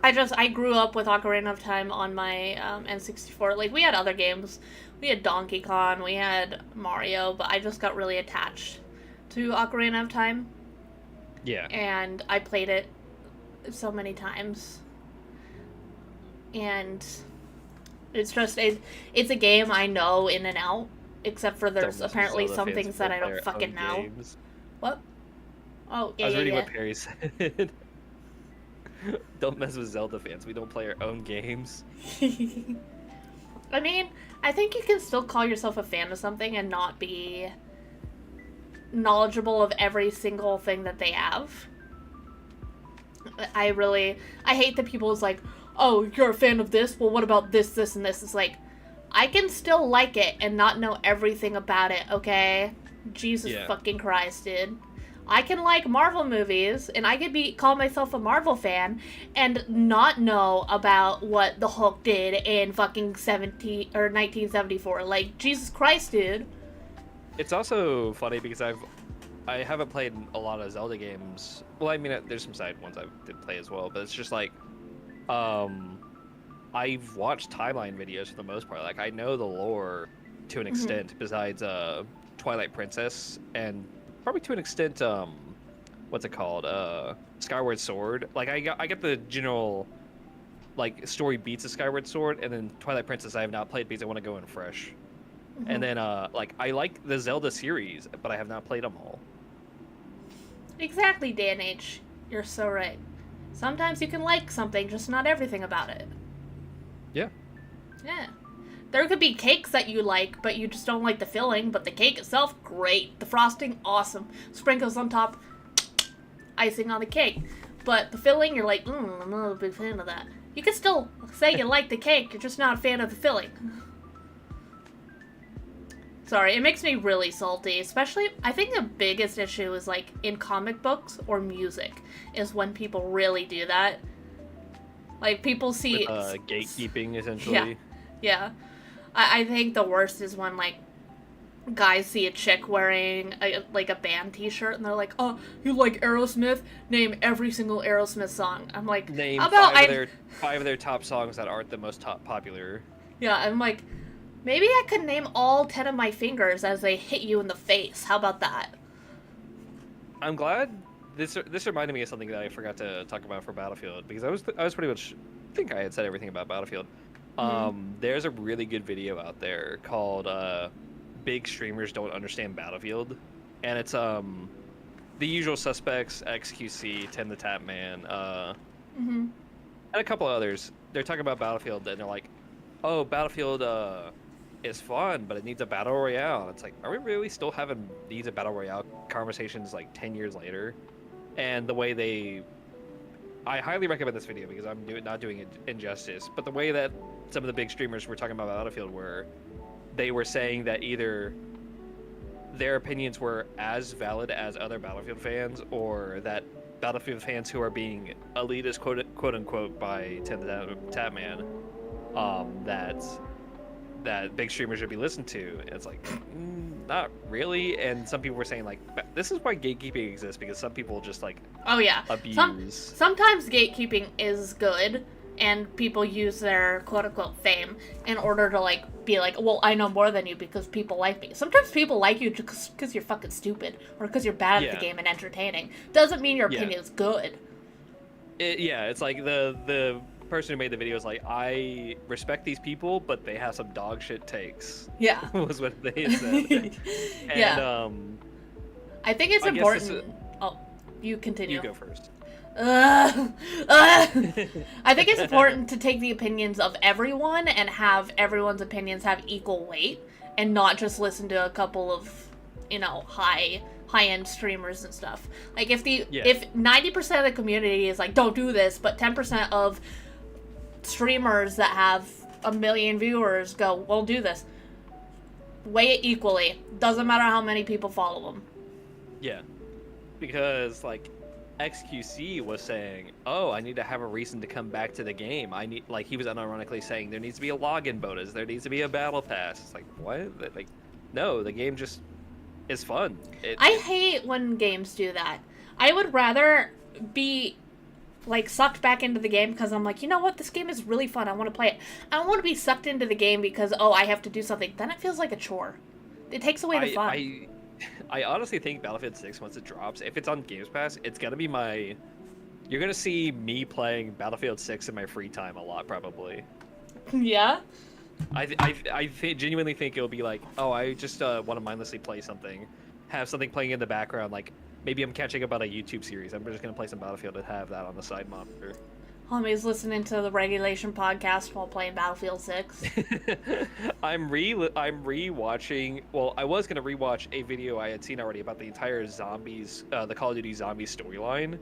I grew up with Ocarina of Time on my N64. Like, we had other games. We had Donkey Kong, we had Mario, but I just got really attached to Ocarina of Time. Yeah. And I played it so many times. And it's just, it's a game I know in and out, except for there's apparently some things that I don't fucking know. Games. What? Oh, yeah, I was reading what Perry said. Don't mess with Zelda fans. We don't play our own games. I mean, I think you can still call yourself a fan of something and not be knowledgeable of every single thing that they have. I hate that people is like, oh, you're a fan of this? Well, what about this, this, and this? It's like, I can still like it and not know everything about it, okay? Jesus fucking Christ, dude. I can like Marvel movies, and I could call myself a Marvel fan, and not know about what the Hulk did in fucking 1974. Like, Jesus Christ, dude. It's also funny because I haven't played a lot of Zelda games. Well, I mean, there's some side ones I did play as well, but it's just like, I've watched timeline videos for the most part. Like, I know the lore to an extent, besides Twilight Princess, and probably to an extent, what's it called? Skyward Sword. Like, I get the general, like, story beats of Skyward Sword, and then Twilight Princess I have not played because I want to go in fresh. And then, like, I like the Zelda series, but I have not played them all. Exactly, Dan H. You're so right. Sometimes you can like something, just not everything about it. Yeah. Yeah. There could be cakes that you like, but you just don't like the filling, but the cake itself, great. The frosting, awesome. Sprinkles on top, icing on the cake. But the filling, you're like, I'm not a big fan of that. You can still say you like the cake, you're just not a fan of the filling. Sorry, it makes me really salty, especially, I think the biggest issue is, like, in comic books or music, is when people really do that. Like, people see... With, gatekeeping, essentially. Yeah. I think the worst is when, like, guys see a chick wearing, a band t-shirt, and they're like, oh, you like Aerosmith? Name every single Aerosmith song. I'm like, name how about five of their top songs that aren't the most popular. Yeah, I'm like, maybe I could name all 10 of my fingers as they hit you in the face. How about that? I'm glad this reminded me of something that I forgot to talk about for Battlefield, because I was pretty much, I think I had said everything about Battlefield. There's a really good video out there called Big Streamers Don't Understand Battlefield, and it's the usual suspects, XQC, Tim the Tap Man, Mm-hmm. and a couple others. They're talking about Battlefield, and they're like, "Oh, Battlefield is fun, but it needs a battle royale." It's like, are we really still having needs a battle royale conversations like 10 years later? And the way I highly recommend this video because I'm not doing it injustice. But the way that some of the big streamers were talking about Battlefield were, they were saying that either their opinions were as valid as other Battlefield fans, or that Battlefield fans who are being elitist, quote unquote, by Tim the Tap Man, that big streamers should be listened to. And it's like, not really. And some people were saying like, this is why gatekeeping exists, because some people just like, oh yeah, abuse. Sometimes gatekeeping is good, and people use their quote unquote fame in order to like be like, well, I know more than you because people like me. Sometimes people like you just because you're fucking stupid or because you're bad at the game and entertaining. Doesn't mean your opinion is good. It's like the person who made the video is like, I respect these people, but they have some dog shit takes. Yeah. Was what they said. And, I think it's important. Oh, you continue. You go first. I think it's important to take the opinions of everyone and have everyone's opinions have equal weight, and not just listen to a couple of, high-end streamers and stuff. Like if 90% of the community is like, don't do this, but 10% of streamers that have 1 million viewers go, we'll do this. Weigh it equally. Doesn't matter how many people follow them. Yeah, because like XQC was saying, oh, I need to have a reason to come back to the game. He was unironically saying there needs to be a login bonus, there needs to be a battle pass. It's like, what? Like, no, the game just is fun. I hate when games do that. I would rather be like sucked back into the game because I'm like, you know what, this game is really fun, I want to play it. I don't want to be sucked into the game because, oh, I have to do something. Then it feels like a chore. It takes away the fun. I honestly think Battlefield 6, once it drops, if it's on Games Pass, it's gonna be you're gonna see me playing Battlefield 6 in my free time a lot, probably. Yeah? I genuinely think it'll be like, oh, I just want to mindlessly play something, have something playing in the background, like maybe I'm catching up on a YouTube series. I'm just gonna play some Battlefield and have that on the side monitor. Homie's listening to the Regulation podcast while playing Battlefield 6. I'm rewatching. Well, I was gonna rewatch a video I had seen already about the entire zombies, the Call of Duty Zombies storyline,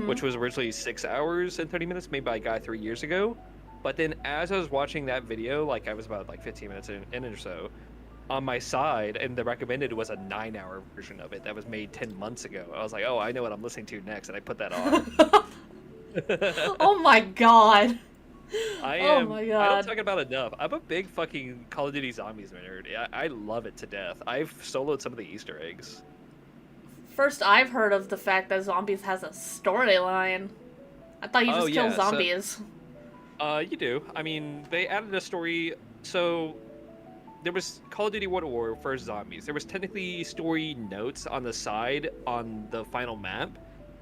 which was originally 6 hours and 30 minutes, made by a guy 3 years ago. But then, as I was watching that video, like I was about like 15 minutes in or so, on my side, and the recommended was a 9-hour version of it that was made 10 months ago. I was like, oh, I know what I'm listening to next, and I put that on. Oh my god. Oh my god. I don't talk about it enough. I'm a big fucking Call of Duty Zombies nerd. I love it to death. I've soloed some of the Easter eggs. First, I've heard of the fact that Zombies has a storyline. I thought you just kill zombies. You do. I mean, they added a story. So there was Call of Duty World at War for Zombies. There was technically story notes on the side on the final map,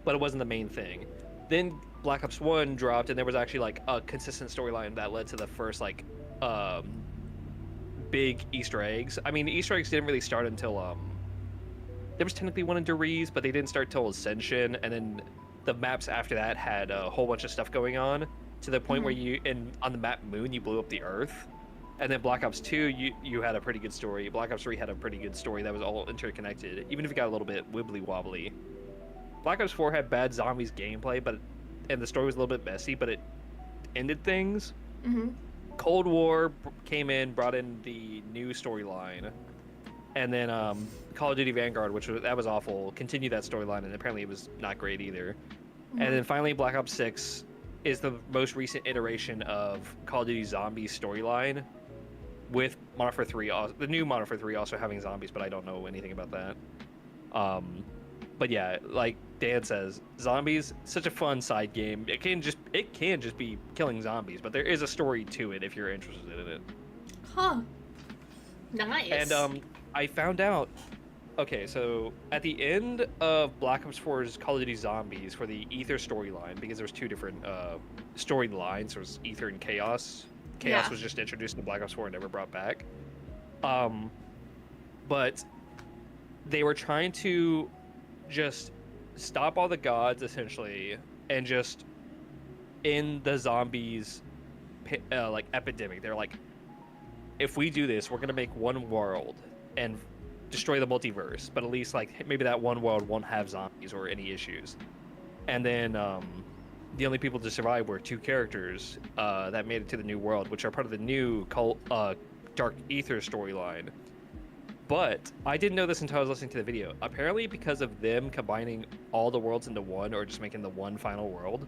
but it wasn't the main thing. Then Black Ops 1 dropped, and there was actually like a consistent storyline that led to the first like big Easter eggs. I mean, the Easter eggs didn't really start until there was technically one in Deriz, but they didn't start till Ascension, and then the maps after that had a whole bunch of stuff going on, to the point where on the map Moon, you blew up the Earth. And then Black Ops 2, you had a pretty good story. Black Ops 3 had a pretty good story that was all interconnected, even if it got a little bit wibbly-wobbly. Black Ops 4 had bad zombies gameplay, and the story was a little bit messy, but it ended things. Cold War came in, brought in the new storyline. And then Call of Duty Vanguard, that was awful, continued that storyline, and apparently it was not great either. And then finally Black Ops 6 is the most recent iteration of Call of Duty Zombies storyline, with Modern Warfare 3, the new Modern Warfare 3 also having zombies, but I don't know anything about that. But yeah, like Dan says, zombies, such a fun side game. It can just be killing zombies, but there is a story to it if you're interested in it. Huh. Nice. And I found out. Okay, so at the end of Black Ops 4's Call of Duty Zombies for the Ether storyline, because there was two different storylines, there was Ether and Chaos. Chaos was just introduced in Black Ops 4 and never brought back. But they were trying to just stop all the gods essentially, and just end the zombies like epidemic. They're like, if we do this, we're gonna make one world and destroy the multiverse, but at least like maybe that one world won't have zombies or any issues. And then the only people to survive were 2 characters that made it to the new world, which are part of the new Dark Ether storyline. But I didn't know this until I was listening to the video. Apparently, because of them combining all the worlds into one, or just making the one final world,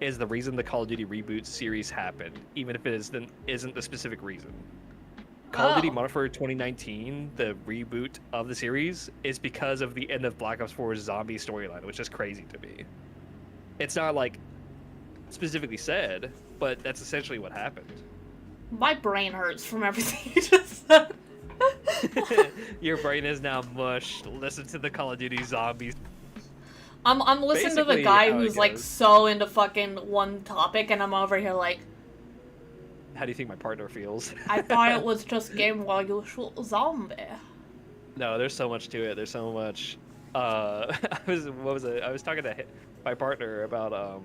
is the reason the Call of Duty reboot series happened, even if it isn't the specific reason. Call of Duty Modern Warfare 2019, the reboot of the series, is because of the end of Black Ops 4's zombie storyline, which is crazy to me. It's not like specifically said, but that's essentially what happened. My brain hurts from everything you just said. Your brain is now mush. Listen to the Call of Duty zombies. I'm listening to the guy who's like so into fucking one topic, and I'm over here like, how do you think my partner feels? I thought it was just game while you shoot a zombie. No, there's so much to it. There's so much. I was talking to my partner about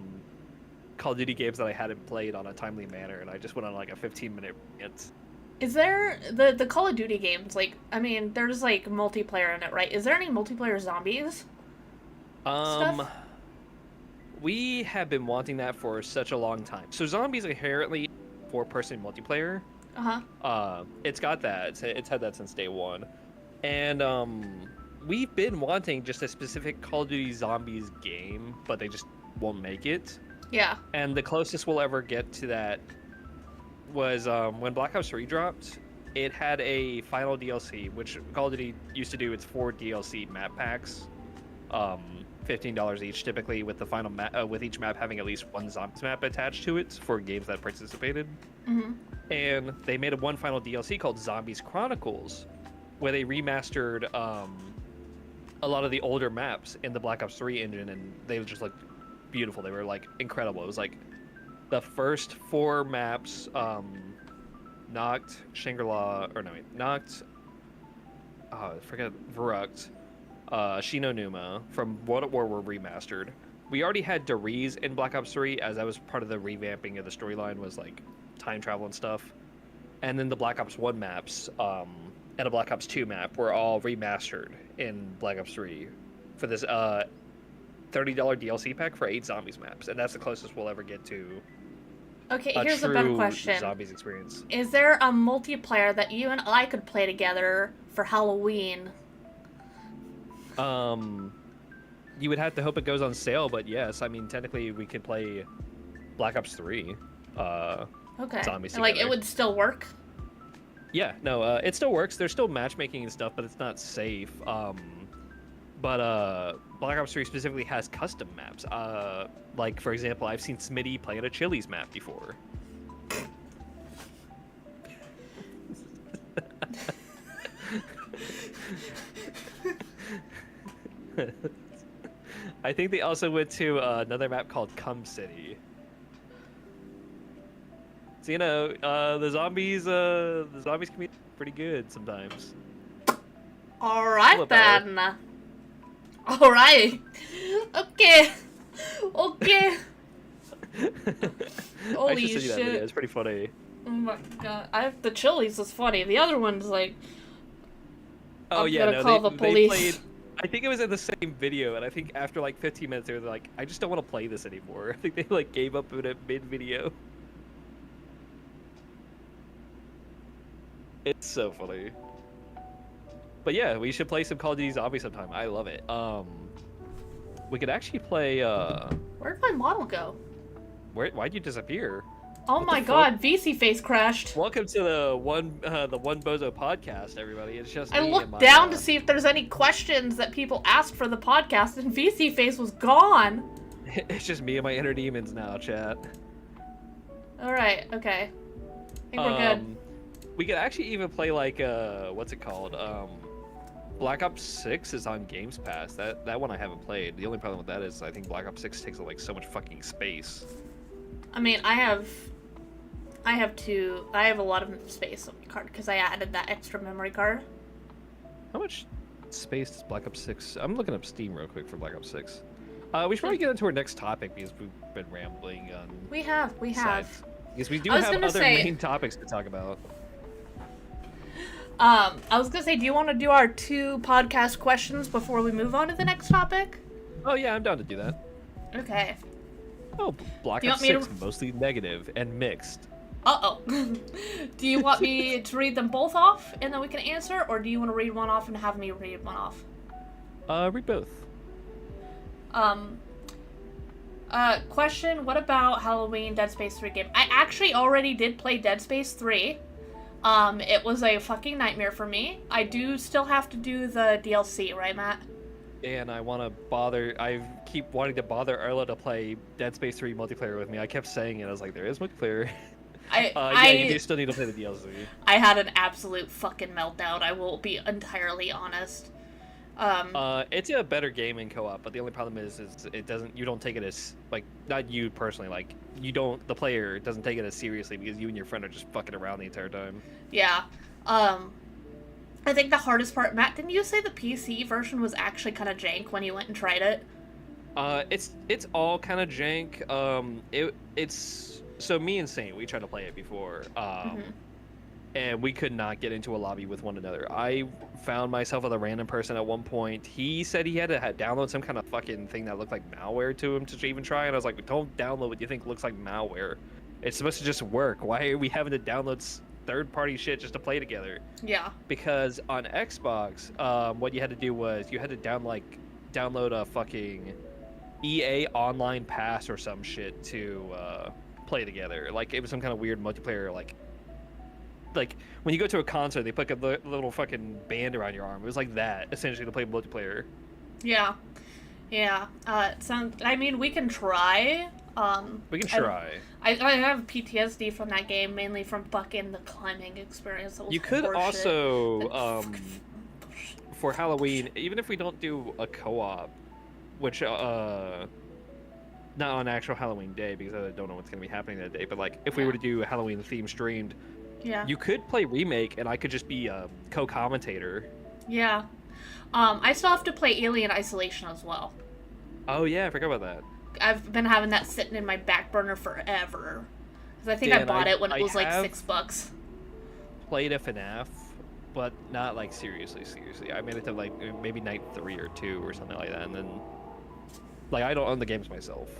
Call of Duty games that I hadn't played on a timely manner, and I just went on like a 15-minute rant. Is there the Call of Duty games, like, I mean, there's like multiplayer in it, right? Is there any multiplayer zombies? Stuff? We have been wanting that for such a long time. So zombies inherently 4-person multiplayer. It's got that. It's had that since day one. And we've been wanting just a specific Call of Duty Zombies game, but they just won't make it. Yeah. And the closest we'll ever get to that was when Black Ops 3 dropped. It had a final DLC, which Call of Duty used to do. It's 4 DLC map packs, $15 each, typically, with the final with each map having at least one zombies map attached to it for games that participated. Mm-hmm. And they made one final DLC called Zombies Chronicles, where they remastered a lot of the older maps in the Black Ops 3 engine, and they just looked beautiful. They were like incredible. It was like the first 4 maps, Noct, Shangri-La, or no, wait, Noct, I forget, Verruct, Shino Numa from World at War were remastered. We already had Deriz in Black Ops 3, as that was part of the revamping of the storyline, was like time travel and stuff. And then the Black Ops 1 maps and a Black Ops 2 map were all remastered in Black Ops 3 for this $30 DLC pack for 8 zombies maps, and that's the closest we'll ever get to. Okay, here's a better question. Zombies experience. Is there a multiplayer that you and I could play together for Halloween? You would have to hope it goes on sale, but yes, I mean, technically we could play Black Ops 3. Okay. Zombies and, like, together. it would still work? Yeah, no, it still works. There's still matchmaking and stuff, but it's not safe. But Black Ops 3 specifically has custom maps. Like, for example, I've seen Smitty play at a Chili's map before. I think they also went to another map called Cum City. So, you know, the zombies can be pretty good sometimes. Alright then. Alright. Okay. Okay. Holy shit. That video. It's pretty funny. Oh my god. The Chili's is funny. The other one's like, oh, I'm yeah, gonna call the police. They played, I think it was in the same video, and I think after like 15 minutes they were like, I just don't want to play this anymore. I think they like gave up in a mid-video. It's so funny. But yeah, we should play some Call of Duty Zombies sometime. I love it. We could actually play Where'd my model go? Why'd you disappear? Oh my god, VC face crashed. Welcome to the one Bozo podcast, everybody. It's just I looked down to see if there's any questions that people asked for the podcast, and VC face was gone. It's just me and my inner demons now, chat. Alright, okay. I think we're good. We could actually even play like what's it called? Black Ops 6 is on Games Pass. That one I haven't played. The only problem with that is I think Black Ops 6 takes like so much fucking space. I mean, I have a lot of space on my card because I added that extra memory card. How much space does Black Ops 6? I'm looking up Steam real quick for Black Ops 6. We should probably get into our next topic because we've been rambling on. We have. Because we do have other main topics to talk about. I was gonna say, do you want to do our 2 podcast questions before we move on to the next topic? Oh yeah, I'm down to do that. Okay. Oh, Black Ops 6, mostly negative and mixed. Uh-oh. Do you want me to read them both off and then we can answer, or do you want to read one off and have me read one off? Read both. Question, what about Halloween Dead Space 3 game? I actually already did play Dead Space 3. It was a fucking nightmare for me. I do still have to do the DLC, right, Matt? And I keep wanting to bother Erla to play Dead Space 3 multiplayer with me. I kept saying it, I was like, there is multiplayer. You do still need to play the DLC. I had an absolute fucking meltdown, I will be entirely honest. It's a better game in co-op, but the only problem is you don't take it as, like, not you personally, like, the player doesn't take it as seriously because you and your friend are just fucking around the entire time. Yeah. I think the hardest part, Matt, didn't you say the PC version was actually kind of jank when you went and tried it? It's all kind of jank. So me and Saint, we tried to play it before, and we could not get into a lobby with one another. I found myself with a random person at one point. He said he had to download some kind of fucking thing that looked like malware to him to even try, and I was like, don't download what you think looks like malware. It's supposed to just work. Why are we having to download third-party shit just to play together? Yeah. Because on Xbox, what you had to do was you had to download a fucking EA Online Pass or some shit to play together. Like, it was some kind of weird multiplayer, like when you go to a concert, they put a little fucking band around your arm. It was like that, essentially, to play multiplayer. Yeah. I mean, we can try. We can try. I have PTSD from that game, mainly from fucking the climbing experience. You could also, for Halloween, even if we don't do a co-op, which, not on actual Halloween day, because I don't know what's going to be happening that day, but, like, if we were to do a Halloween theme streamed, you could play Remake, and I could just be a co-commentator. Yeah. I still have to play Alien Isolation as well. Oh, yeah, I forgot about that. I've been having that sitting in my back burner forever. Because I think I bought it when it was like $6. Played a FNAF, but not like seriously. I made it to like maybe night 3 or 2 or something like that, and then like I don't own the games myself.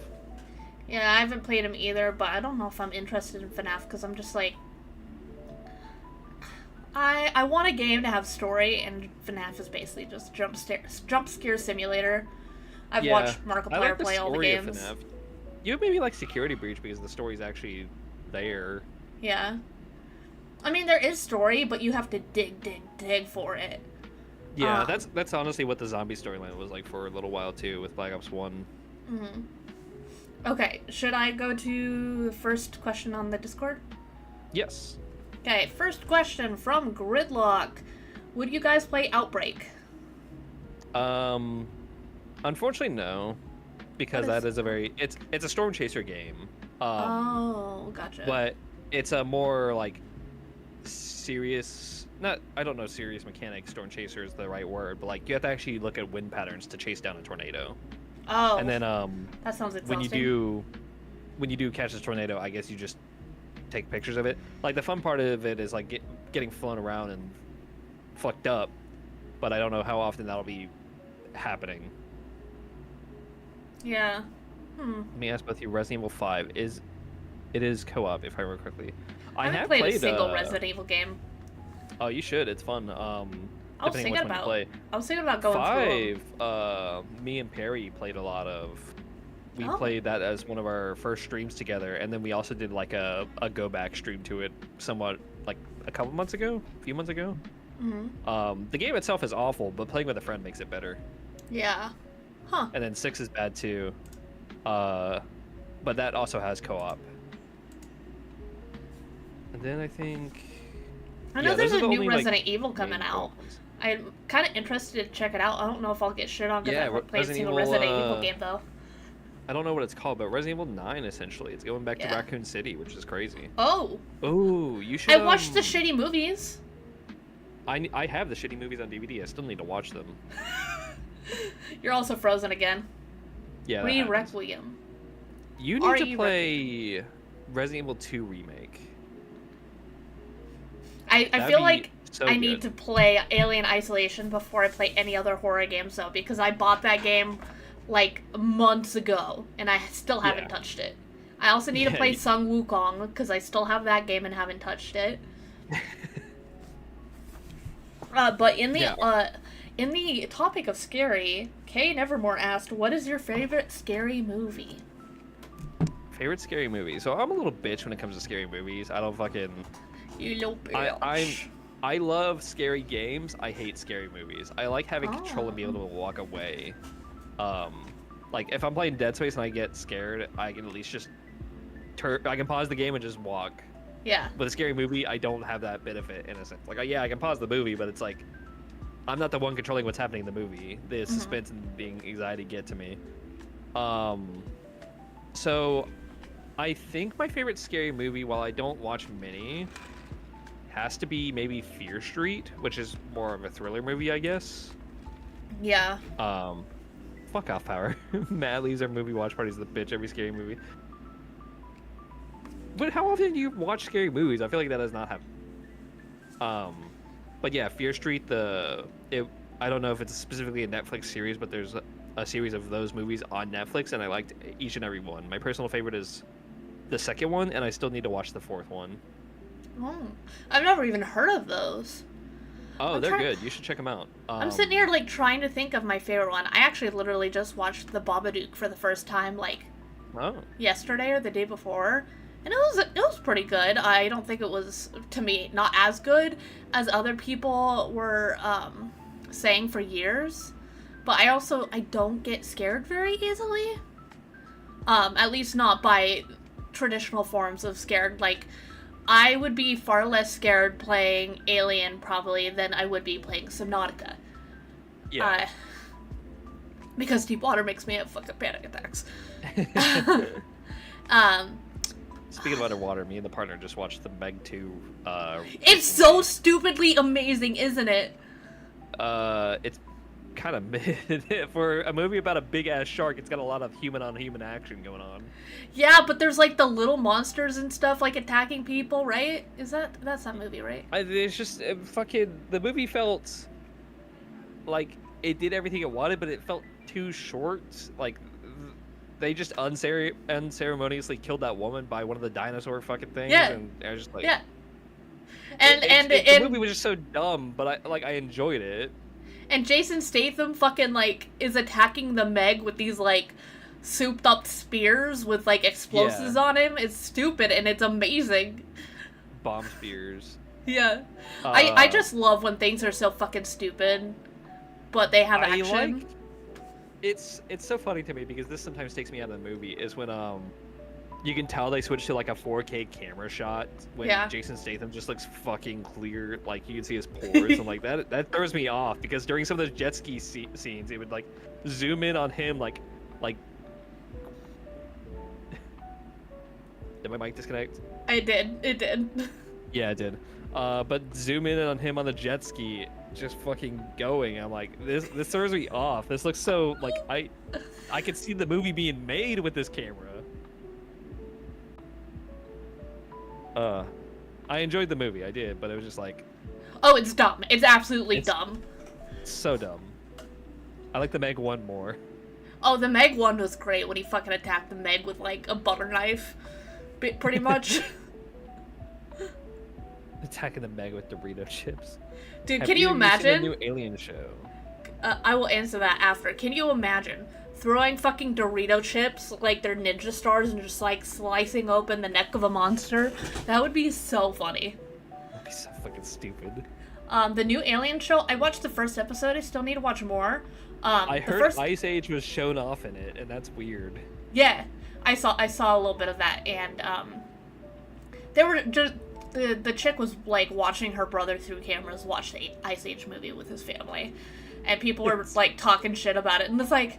Yeah, I haven't played them either, but I don't know if I'm interested in FNAF because I'm just like, I want a game to have story, and FNAF is basically just jump scare simulator. I've watched Markiplier play all the games. You maybe like Security Breach because the story's actually there. Yeah. I mean, there is story, but you have to dig for it. Yeah, that's honestly what the zombie storyline was like for a little while too with Black Ops 1. Mm-hmm. Okay, should I go to the first question on the Discord? Yes. Okay, first question from Gridlock. Would you guys play Outbreak? Unfortunately, no, because that is it's a Storm Chaser game. Oh, gotcha. But it's a more like serious. I don't know, serious mechanic. Storm Chaser is the right word, but like you have to actually look at wind patterns to chase down a tornado. Oh. And then that sounds exhausting. when you do catch this tornado, I guess you just take pictures of it. Like the fun part of it is like getting flown around and fucked up, but I don't know how often that'll be happening. Yeah. Let me ask both you. Resident Evil 5 it is co-op if I remember correctly. I haven't played a single Resident Evil game. Oh, you should. It's fun. I was thinking about going 5. Me and Perry played a lot of. We played that as one of our first streams together, and then we also did like a go back stream to it somewhat like a few months ago. Mm-hmm. The game itself is awful, but playing with a friend makes it better. Yeah. Huh. And then 6 is bad too. But that also has co-op. And then I know there's a new Resident Evil coming out. I'm kind of interested to check it out. I don't know if I'll get shit on because I haven't played a single Resident Evil game though. I don't know what it's called, but Resident Evil 9 essentially. It's going back to Raccoon City, which is crazy. Oh. Oh, you should. I watched the shitty movies. I have the shitty movies on DVD. I still need to watch them. You're also frozen again. Yeah. Requiem. You need to play Resident Evil 2 Remake. I feel like I need to play Alien Isolation before I play any other horror games, though, because I bought that game, like, months ago, and I still haven't touched it. I also need to play Sun Wukong, because I still have that game and haven't touched it. But in the topic of scary, Kay Nevermore asked, what is your favorite scary movie? Favorite scary movie? So I'm a little bitch when it comes to scary movies. I don't fucking... You little bitch. I love scary games. I hate scary movies. I like having control and being able to walk away. Like, if I'm playing Dead Space and I get scared, I can at least just... I can pause the game and just walk. Yeah. With a scary movie, I don't have that benefit in a sense. Like, yeah, I can pause the movie, but it's like, I'm not the one controlling what's happening in the movie. The suspense and being anxiety get to me. So, I think my favorite scary movie, while I don't watch many, has to be maybe Fear Street, which is more of a thriller movie, I guess. Yeah. Fuck off, Power. Matt leaves our movie watch parties the bitch every scary movie. But how often do you watch scary movies? I feel like that does not happen. But yeah, Fear Street, I don't know if it's specifically a Netflix series, but there's a series of those movies on Netflix, and I liked each and every one. My personal favorite is the second one, and I still need to watch the fourth one. Oh, I've never even heard of those. Oh, they're good. You should check them out. I'm sitting here, like, trying to think of my favorite one. I actually literally just watched The Babadook for the first time, like, yesterday or the day before. And it was pretty good. I don't think it was, to me, not as good as other people were saying for years. But I don't get scared very easily. At least not by traditional forms of scared. Like, I would be far less scared playing Alien, probably, than I would be playing Subnautica. Yeah. Because deep water makes me have fucking panic attacks. Speaking of underwater, me and the partner just watched the Meg 2. It's so stupidly amazing, isn't it? It's kind of mid. For a movie about a big-ass shark, it's got a lot of human-on-human action going on. Yeah, but there's, like, the little monsters and stuff, like, attacking people, right? That's that movie, right? It's just, the movie felt like it did everything it wanted, but it felt too short. Like, they just unceremoniously killed that woman by one of the dinosaur fucking things. Yeah. And I was just like... Yeah. The movie was just so dumb, but I enjoyed it. And Jason Statham fucking, like, is attacking the Meg with these, like, souped up spears with, like, explosives on him. It's stupid and it's amazing. Bomb spears. Yeah. I just love when things are so fucking stupid, but they have action. It's so funny to me because this sometimes takes me out of the movie, is when you can tell they switch to like a 4K camera shot when Jason Statham just looks fucking clear, like you can see his pores and like that throws me off, because during some of those jet ski scenes it would like zoom in on him like did my mic disconnect? It did. Yeah, it did. But zoom in on him on the jet ski just fucking going. I'm like, this throws me off. This looks so like I could see the movie being made with this camera. I enjoyed the movie, I did, but it was just like, oh, it's dumb. It's absolutely dumb. So dumb. I like the Meg 1 more. Oh, the Meg 1 was great when he fucking attacked the Meg with like a butter knife, pretty much. Attacking the Meg with Dorito chips. Dude, can you imagine? Seen the new Alien show? I will answer that after. Can you imagine throwing fucking Dorito chips like they're ninja stars and just like slicing open the neck of a monster? That would be so funny. That'd be so fucking stupid. The new Alien show, I watched the first episode. I still need to watch more. I heard Ice Age was shown off in it, and that's weird. Yeah, I saw a little bit of that, and they were just the chick was like watching her brother through cameras watch the Ice Age movie with his family, and people were like talking shit about it, and it's like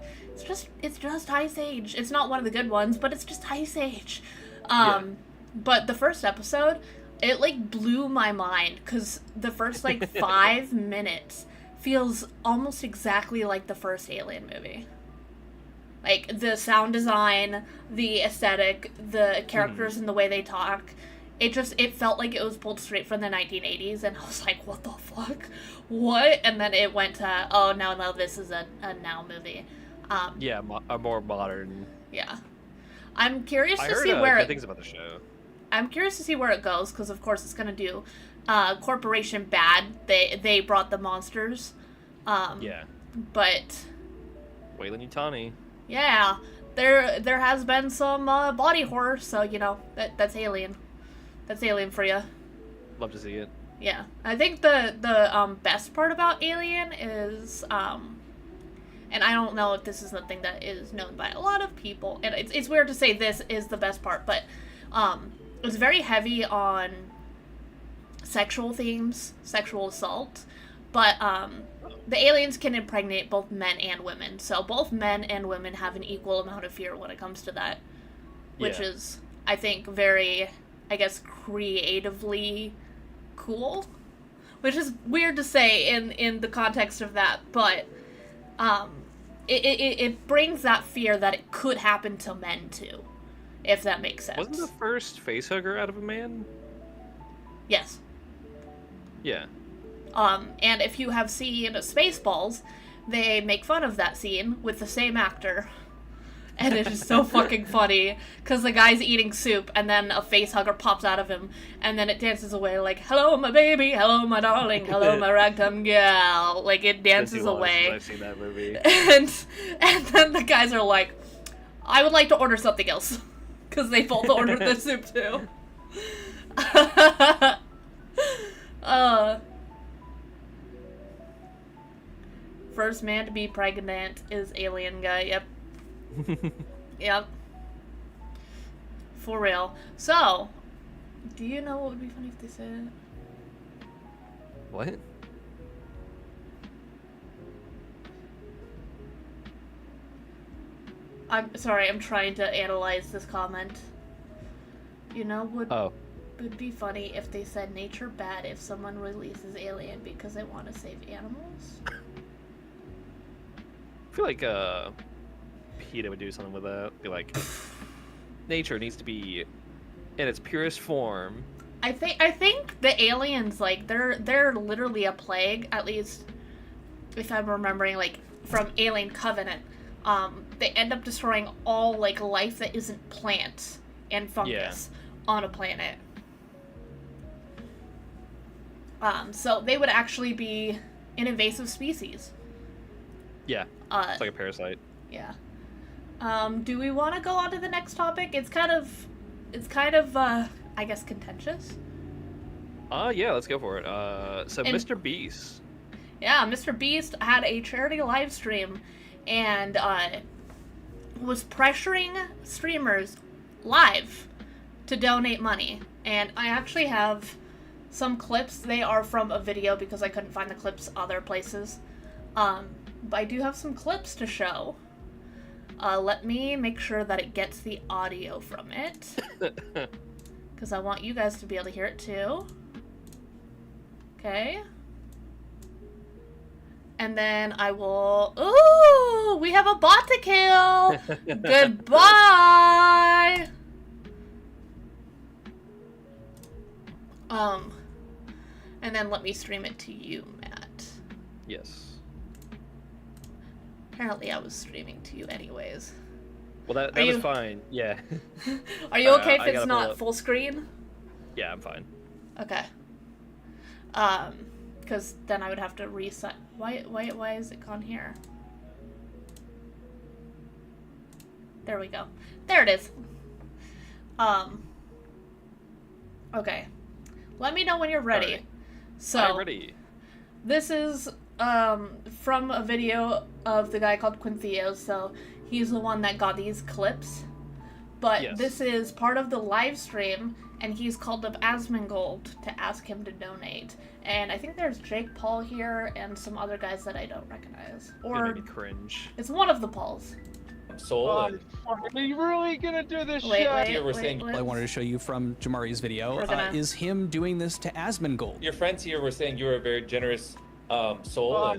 it's just Ice Age. It's not one of the good ones, but it's just Ice Age. But the first episode, it like blew my mind, because the first like 5 minutes feels almost exactly like the first Alien movie. Like, the sound design, the aesthetic, the characters and the way they talk. It felt like it was pulled straight from the 1980s, and I was like, what the fuck? What? And then it went to, oh, no, this is a now movie. Yeah, a more modern... Yeah. I'm curious to see where good things about the show. I'm curious to see where it goes, because of course it's going to do Corporation Bad. They brought the monsters. Yeah. But... Weyland-Yutani. Yeah. There has been some body horror, so, you know, that's Alien. That's Alien for you. Love to see it. Yeah. I think the best part about Alien is, and I don't know if this is something that is known by a lot of people, and it's weird to say this is the best part, but it's very heavy on sexual themes, sexual assault, but the aliens can impregnate both men and women, so both men and women have an equal amount of fear when it comes to that, which is, I think, very... I guess, creatively cool, which is weird to say in the context of that, but it brings that fear that it could happen to men too, if that makes sense. Wasn't the first facehugger out of a man? Yes. Yeah. And if you have seen Spaceballs, they make fun of that scene with the same actor. And it's just so fucking funny, because the guy's eating soup, and then a facehugger pops out of him, and then it dances away like, hello, my baby, hello, my darling, hello, my ragtime gal. Like, it dances away. I've seen that movie. And then the guys are like, I would like to order something else, because they both ordered the soup, too. First man to be pregnant is Alien guy, yep. Yep. For real. So, do you know what would be funny if they said... What? I'm sorry, I'm trying to analyze this comment. You know, would be funny if they said nature bad if someone releases Alien because they want to save animals? I feel like, PETA would do something with that. Be like, nature needs to be in its purest form. I think the aliens, like, they're literally a plague, at least if I'm remembering, like, from Alien Covenant. They end up destroying all, like, life that isn't plant and fungus on a planet. So they would actually be an invasive species. Yeah. It's like a parasite. Yeah. Do we want to go on to the next topic? It's kind of, I guess, contentious. Yeah, let's go for it. So Mr. Beast. Yeah, Mr. Beast had a charity live stream and was pressuring streamers live to donate money. And I actually have some clips. They are from a video because I couldn't find the clips other places. But I do have some clips to show. Let me make sure that it gets the audio from it. Because I want you guys to be able to hear it too. Okay. And then I will... Ooh! We have a bot to kill! Goodbye! And then let me stream it to you, Matt. Yes. Apparently I was streaming to you anyways. Well, that was fine. Yeah. Are you okay if it's not full screen? Yeah, I'm fine. Okay. Because then I would have to reset. Why is it gone here? There we go. There it is. Okay. Let me know when you're ready. Right. So, I'm ready. This is from a video of the guy called Quinthio, so he's the one that got these clips. But this is part of the live stream, and he's called up Asmongold to ask him to donate. And I think there's Jake Paul here and some other guys that I don't recognize. Or made me cringe. It's one of the Pauls. Are you really gonna do this shit? I wanted to show you from Jamari's video is him doing this to Asmongold. Your friends here were saying you were a very generous Soul. Are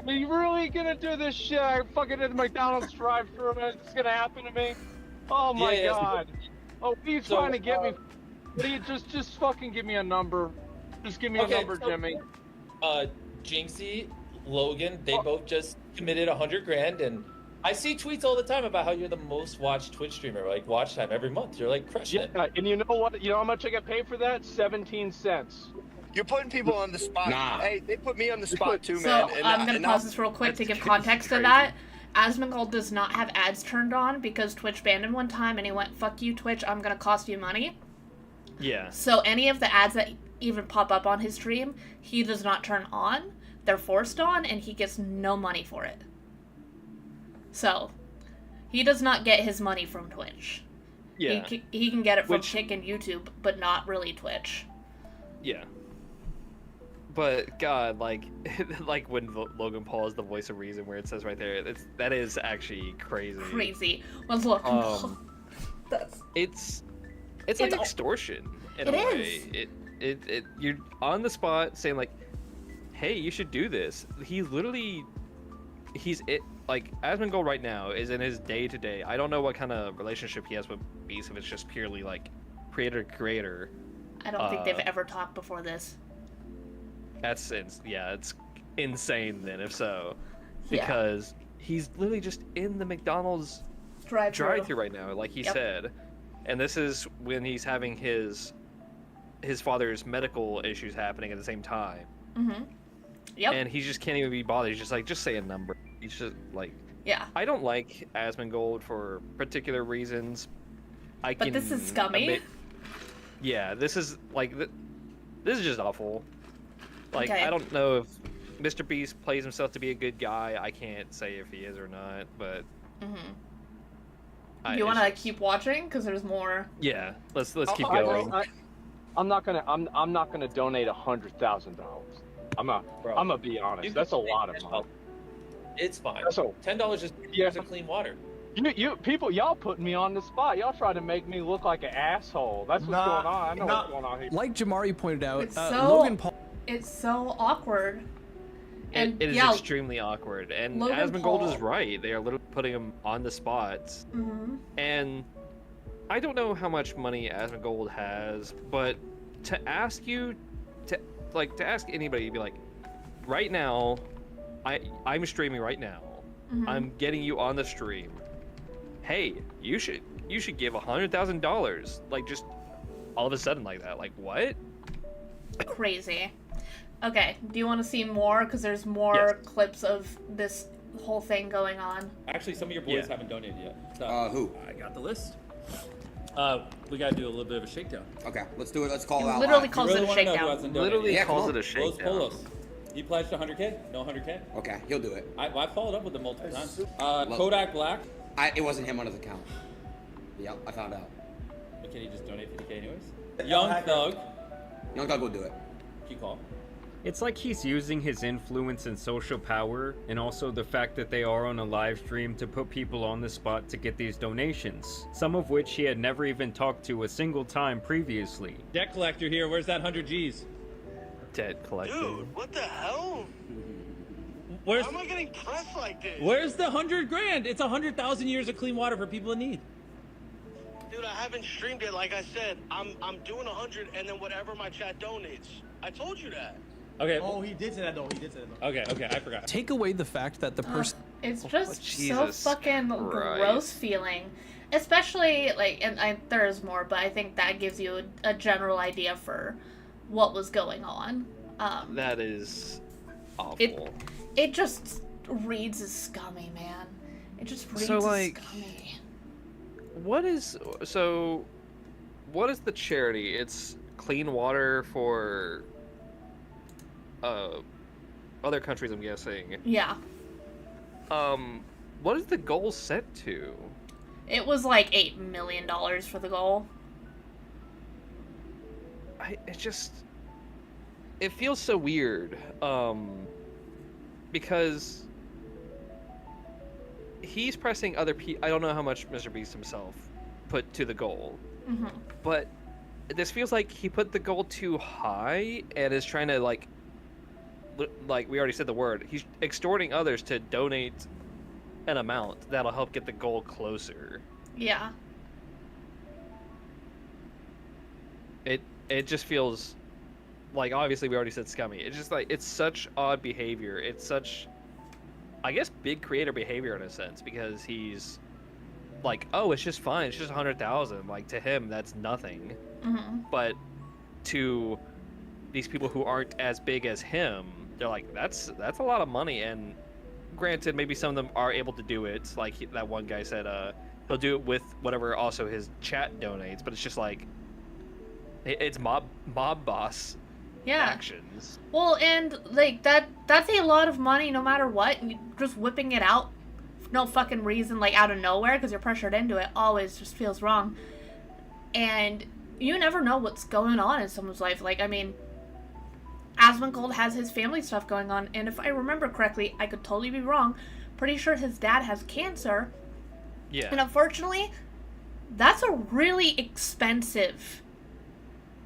you really gonna do this shit? I fucking at the McDonald's drive-thru and it's gonna happen to me? Oh my god. Oh, what are you trying to get me? What are you just fucking give me a number? Just give me a number, Jimmy. Jinxie, Logan, they both just committed 100 grand, and I see tweets all the time about how you're the most watched Twitch streamer, like watch time every month. You're like crushing it. And you know what? You know how much I get paid for that? 17 cents. You're putting people on the spot. Nah. Hey, they put me on the spot too, So man. I'm gonna pause this real quick to give context to that. Asmongold does not have ads turned on because Twitch banned him one time and he went, "Fuck you, Twitch, I'm gonna cost you money." Yeah. So any of the ads that even pop up on his stream, he does not turn on. They're forced on and he gets no money for it. So he does not get his money from Twitch. Yeah. He can get it from Kick and YouTube, but not really Twitch. Yeah. But God, like, like when Logan Paul is the voice of reason, where it says right there, that is actually crazy. Crazy. Well, look, it's like extortion in a way. You're on the spot saying like, hey, you should do this. Like Asmongold right now is in his day-to-day. I don't know what kind of relationship he has with Beast, if it's just purely like creator. I don't think they've ever talked before this. It's insane then if so, because he's literally just in the McDonald's drive-thru right now, like he said, and this is when he's having his father's medical issues happening at the same time. Mm-hmm. Yep. And he just can't even be bothered. He's just like, just say a number. He's just like, yeah. I don't like Asmongold for particular reasons. But this is scummy. Yeah, this is like, this is just awful. Like, okay. I don't know if Mr. Beast plays himself to be a good guy. I can't say if he is or not, but. You want to keep watching because there's more. Yeah, let's keep going. I'm not gonna donate $100,000. I'm gonna be honest. That's a lot of money. It's fine. So $10 just for clean water. You people, y'all putting me on the spot. Y'all try to make me look like an asshole. That's what's going on. I know what's going on here. Like Jamari pointed out, Logan Paul. It's so awkward. And it is extremely awkward. And Asmongold is right. They are literally putting him on the spot. And I don't know how much money Asmongold has, but to ask anybody to be like, right now, I'm streaming right now. I'm getting you on the stream. Hey, you should give $100,000. Like, just all of a sudden like that. Like, what? Crazy. Okay, do you want to see more? Because there's more clips of this whole thing going on. Actually, some of your boys haven't donated yet. So, who? I got the list. We gotta do a little bit of a shakedown. Okay, let's do it. Let's call it out. Literally calls it a shakedown. Literally calls it a shakedown. Polos. He pledged 100K. No 100K. Okay, he'll do it. I followed up with him multiple times. Kodak Black. It wasn't him on his account. Yep, I found out. Can he just donate 50K anyways? Young Thug. Young Thug will do it. Keep calling. It's like he's using his influence and social power, and also the fact that they are on a live stream to put people on the spot to get these donations, some of which he had never even talked to a single time previously. Debt collector here, where's that 100 G's? Debt collector. Dude, what the hell? How am I getting pressed like this? Where's the 100 grand? It's 100,000 years of clean water for people in need. Dude, I haven't streamed it. Like I said, I'm doing 100 and then whatever my chat donates. I told you that. Okay. Oh, he did say that though. Okay, I forgot. Take away the fact that the person. It's just so fucking gross feeling. Especially, like, and there's more, but I think that gives you a general idea for what was going on. That is awful. It just reads as scummy, man. It just reads as scummy. What is the charity? It's clean water for other countries, I'm guessing. Yeah. What is the goal set to? It was like $8 million for the goal. It feels so weird. Because he's pressing other people. I don't know how much Mr. Beast himself put to the goal, but this feels like he put the goal too high and is trying to like like we already said the word, he's extorting others to donate an amount that'll help get the goal closer. Yeah. It just feels like, obviously we already said scummy. It's just like, it's such odd behavior. It's such, I guess, big creator behavior in a sense, because he's like, oh, it's just fine. It's just 100,000. Like, to him, that's nothing. Mm-hmm. But to these people who aren't as big as him, they're like, that's a lot of money. And granted, maybe some of them are able to do it. Like that one guy said, he'll do it with whatever also his chat donates. But it's just like, it's mob boss actions. Well, and like that's a lot of money no matter what. And just whipping it out for no fucking reason, like out of nowhere because you're pressured into it, always just feels wrong. And you never know what's going on in someone's life. Like, I mean, Asmongold has his family stuff going on, and if I remember correctly, I could totally be wrong, pretty sure his dad has cancer. Yeah. And unfortunately, that's a really expensive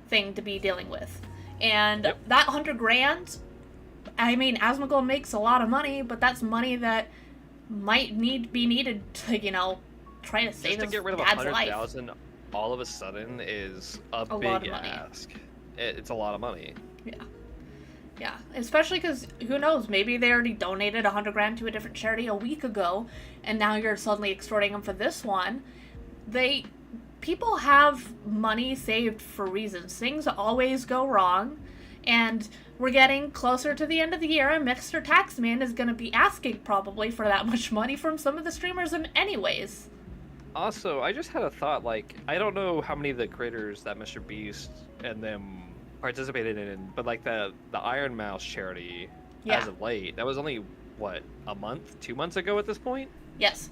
thing to be dealing with. And that 100 grand, I mean, Asmongold makes a lot of money, but that's money that might be needed to, you know, try to save his dad's life. Just to get rid of 100,000 all of a sudden is a big ask. It's a lot of money. Yeah, especially because, who knows, maybe they already donated 100 grand to a different charity a week ago, and now you're suddenly extorting them for this one. People have money saved for reasons. Things always go wrong, and we're getting closer to the end of the year, and Mr. Taxman is going to be asking probably for that much money from some of the streamers anyways. Also, I just had a thought, like, I don't know how many of the creators that Mr. Beast and them participated in, but like the Iron Mouse charity, as of late, that was only, what, a month, 2 months ago at this point? Yes.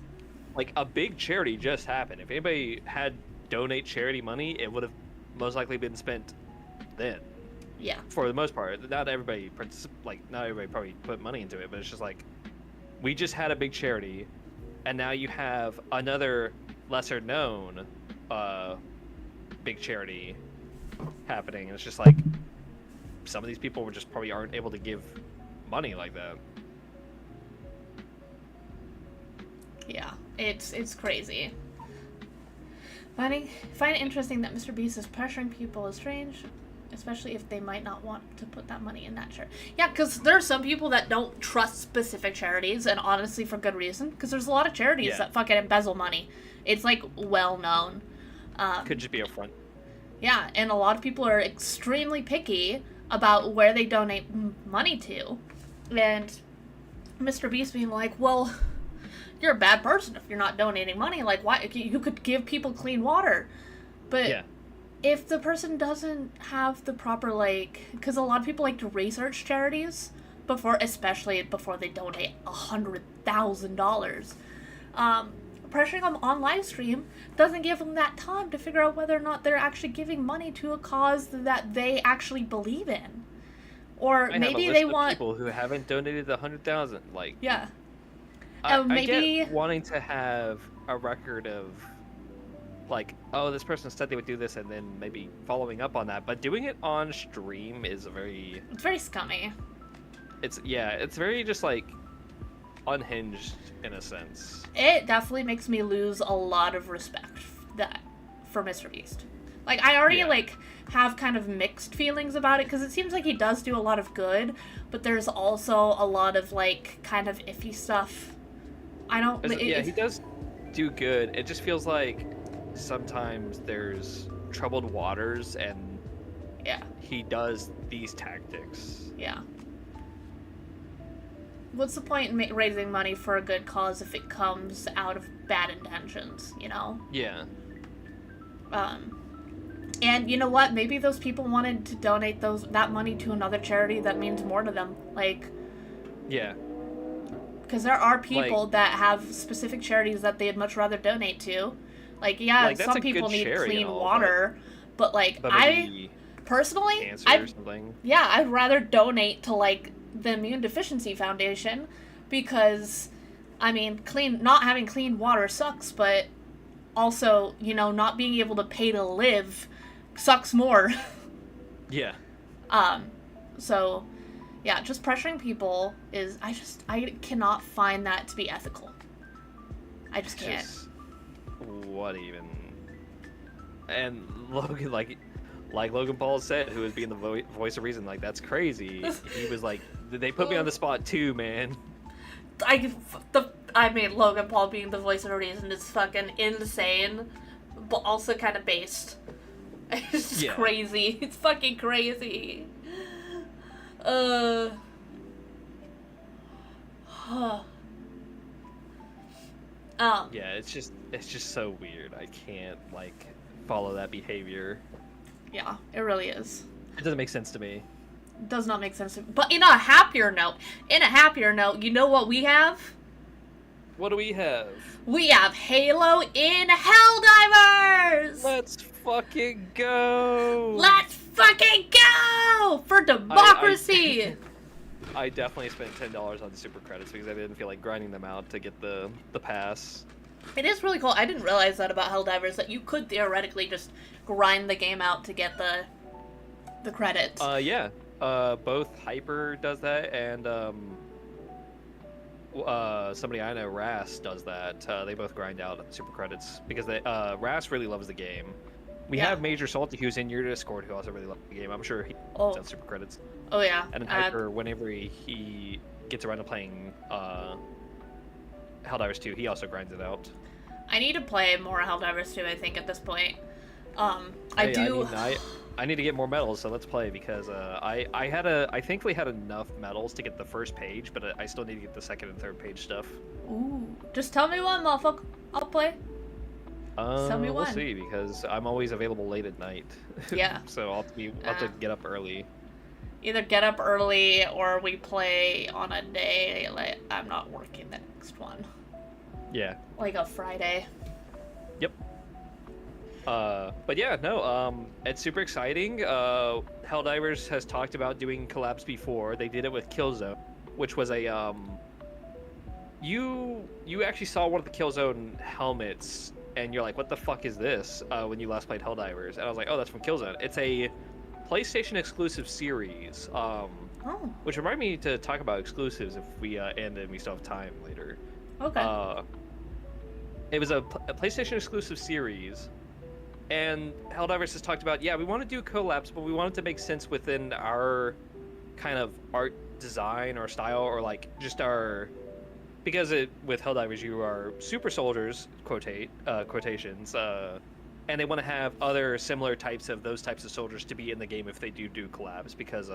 Like, a big charity just happened. If anybody had donate charity money, it would have most likely been spent then. Yeah. For the most part. Not everybody probably put money into it, but it's just like, we just had a big charity, and now you have another lesser known big charity happening, and it's just like, some of these people were just probably aren't able to give money like that. Yeah, it's crazy. Find it interesting that Mr. Beast is pressuring people is strange, especially if they might not want to put that money in that charity. Yeah, because there are some people that don't trust specific charities, and honestly for good reason, because there's a lot of charities that fucking embezzle money. It's like well known. Could just be a front. Yeah, and a lot of people are extremely picky about where they donate money to. And Mr. Beast being like, well, you're a bad person if you're not donating money. Like, why? You could give people clean water. But if the person doesn't have the proper, like, because a lot of people like to research charities especially before they donate $100,000. Pressuring them on live stream doesn't give them that time to figure out whether or not they're actually giving money to a cause that they actually believe in, or maybe they want people who haven't donated the 100,000. Like, maybe I get wanting to have a record of, like, oh, this person said they would do this, and then maybe following up on that. But doing it on stream is it's very scummy. It's very just like unhinged in a sense. It definitely makes me lose a lot of respect for Mr. Beast. Like, I already have kind of mixed feelings about it, because it seems like he does do a lot of good, but there's also a lot of like kind of iffy stuff. He does do good. It just feels like sometimes there's troubled waters, and he does these tactics. What's the point in raising money for a good cause if it comes out of bad intentions, you know? Yeah. And you know what? Maybe those people wanted to donate that money to another charity that means more to them. Like, yeah. Because there are people that have specific charities that they'd much rather donate to. Like, some people need clean water, but I personally, I'd rather donate to like the Immune Deficiency Foundation, because I mean, not having clean water sucks, but also, you know, not being able to pay to live sucks more. Yeah. So Yeah, just pressuring people is I cannot find that to be ethical. I just can't. What even? And Logan, like Logan Paul said, who was being the voice of reason, like, that's crazy. He was like, they put me on the spot too, man. I mean, Logan Paul being the voice of reason is fucking insane, but also kind of based. It's just crazy. It's fucking crazy. Yeah, it's just so weird. I can't, like, follow that behavior. Yeah, it really is. It doesn't make sense to me. It does not make sense to me. But in a happier note, you know what we have? What do we have? We have Halo in Helldivers! Let's fucking go! Let's fucking go! For democracy! I definitely spent $10 on the super credits because I didn't feel like grinding them out to get the pass. It is really cool. I didn't realize that about Helldivers, that you could theoretically just grind the game out to get the credits. Yeah. Both Hyper does that and somebody I know, Ras, does that. They both grind out super credits because Ras really loves the game. We have Major Salty, who's in your Discord, who also really loves the game. I'm sure he does super credits. Oh yeah. And then Hyper, whenever he gets around to playing Helldivers 2, he also grinds it out. I need to play more Helldivers 2, I think, at this point. I need to get more medals, so let's play, because I thankfully had enough medals to get the first page, but I still need to get the second and third page stuff. Ooh. Just tell me one, motherfucker. I'll play. Tell me we'll when. see, because I'm always available late at night. Yeah. So I'll have to get up early. Either get up early or we play on a day like I'm not working the next one. Yeah. Like a Friday. Yep. But yeah, no, it's super exciting. Helldivers has talked about doing collabs before. They did it with Killzone, which was a you actually saw one of the Killzone helmets and you're like, what the fuck is this? When you last played Helldivers. And I was like, oh, that's from Killzone. It's a PlayStation exclusive series. Which reminded me to talk about exclusives if we end and we still have time later. Okay. It was a PlayStation exclusive series, and Helldivers has talked about, yeah, we want to do collabs, but we want it to make sense within our kind of art design or style, or like just our, because with Helldivers you are super soldiers, quotations, and they want to have other similar types of those types of soldiers to be in the game if they do collabs, because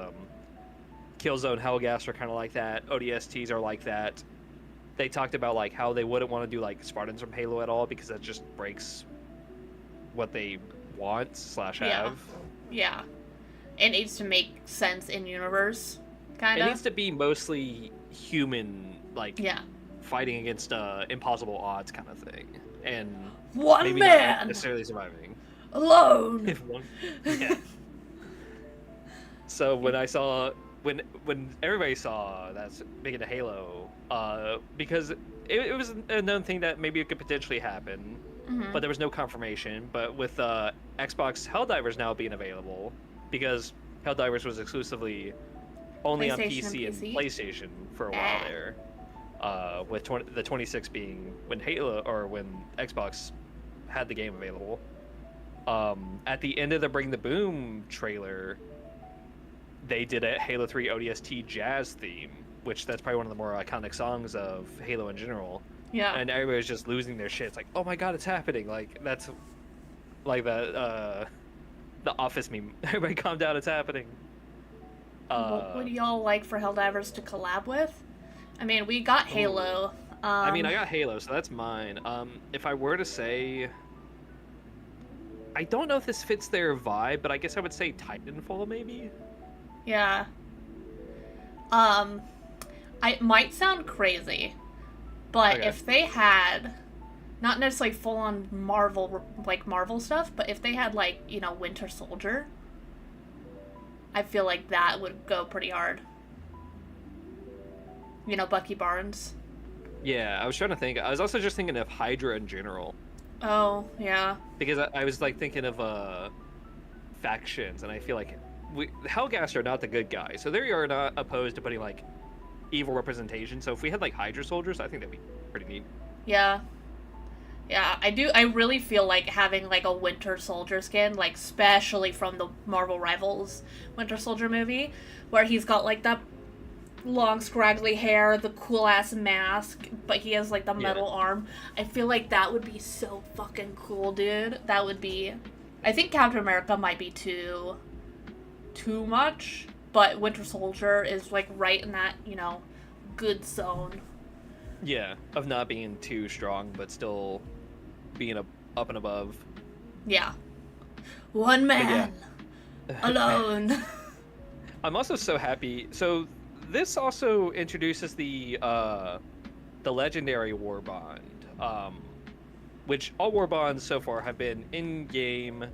Killzone, Hellgas are kind of like that, ODSTs are like that. They talked about like how they wouldn't want to do like Spartans from Halo at all, because that just breaks what they want / have. Yeah. It needs to make sense in universe, kind of. It needs to be mostly human, like fighting against impossible odds kind of thing, and one maybe man not necessarily surviving alone. Yeah. So when I saw when everybody saw that's big into Halo, because it was a known thing that maybe it could potentially happen, but there was no confirmation. But with Xbox Helldivers now being available, because Helldivers was exclusively only on PC and PlayStation for a while there, with the 26 being when Halo or when Xbox had the game available. At the end of the Bring the Boom trailer, they did a Halo 3 ODST jazz theme, which that's probably one of the more iconic songs of Halo in general. Yeah. And everybody's just losing their shit. It's like, oh my god, it's happening. Like, that's like the Office meme. Everybody calm down, it's happening. What would y'all like for Helldivers to collab with? I mean, we got Halo. I mean, I got Halo, so that's mine. If I were to say, I don't know if this fits their vibe, but I guess I would say Titanfall, maybe? Yeah. It might sound crazy, but if they had, not necessarily full-on Marvel stuff, but if they had, like, you know, Winter Soldier, I feel like that would go pretty hard. You know, Bucky Barnes. Yeah, I was trying to think. I was also just thinking of Hydra in general. Oh, yeah. Because I was, like, thinking of factions, and I feel like Hellgast are not the good guys, so they are not opposed to putting like evil representation. So if we had like Hydra soldiers, I think that'd be pretty neat. Yeah. Yeah, I really feel like having like a Winter Soldier skin, like especially from the Marvel Rivals Winter Soldier movie, where he's got like that long scraggly hair, the cool ass mask, but he has like the metal arm. I feel like that would be so fucking cool, dude. That would be. I think Captain America might be too much, but Winter Soldier is like right in that, good zone. Yeah, of not being too strong, but still being up and above. Yeah. One man. Alone. I'm also so happy. So this also introduces the legendary war bond, which all war bonds so far have been in game.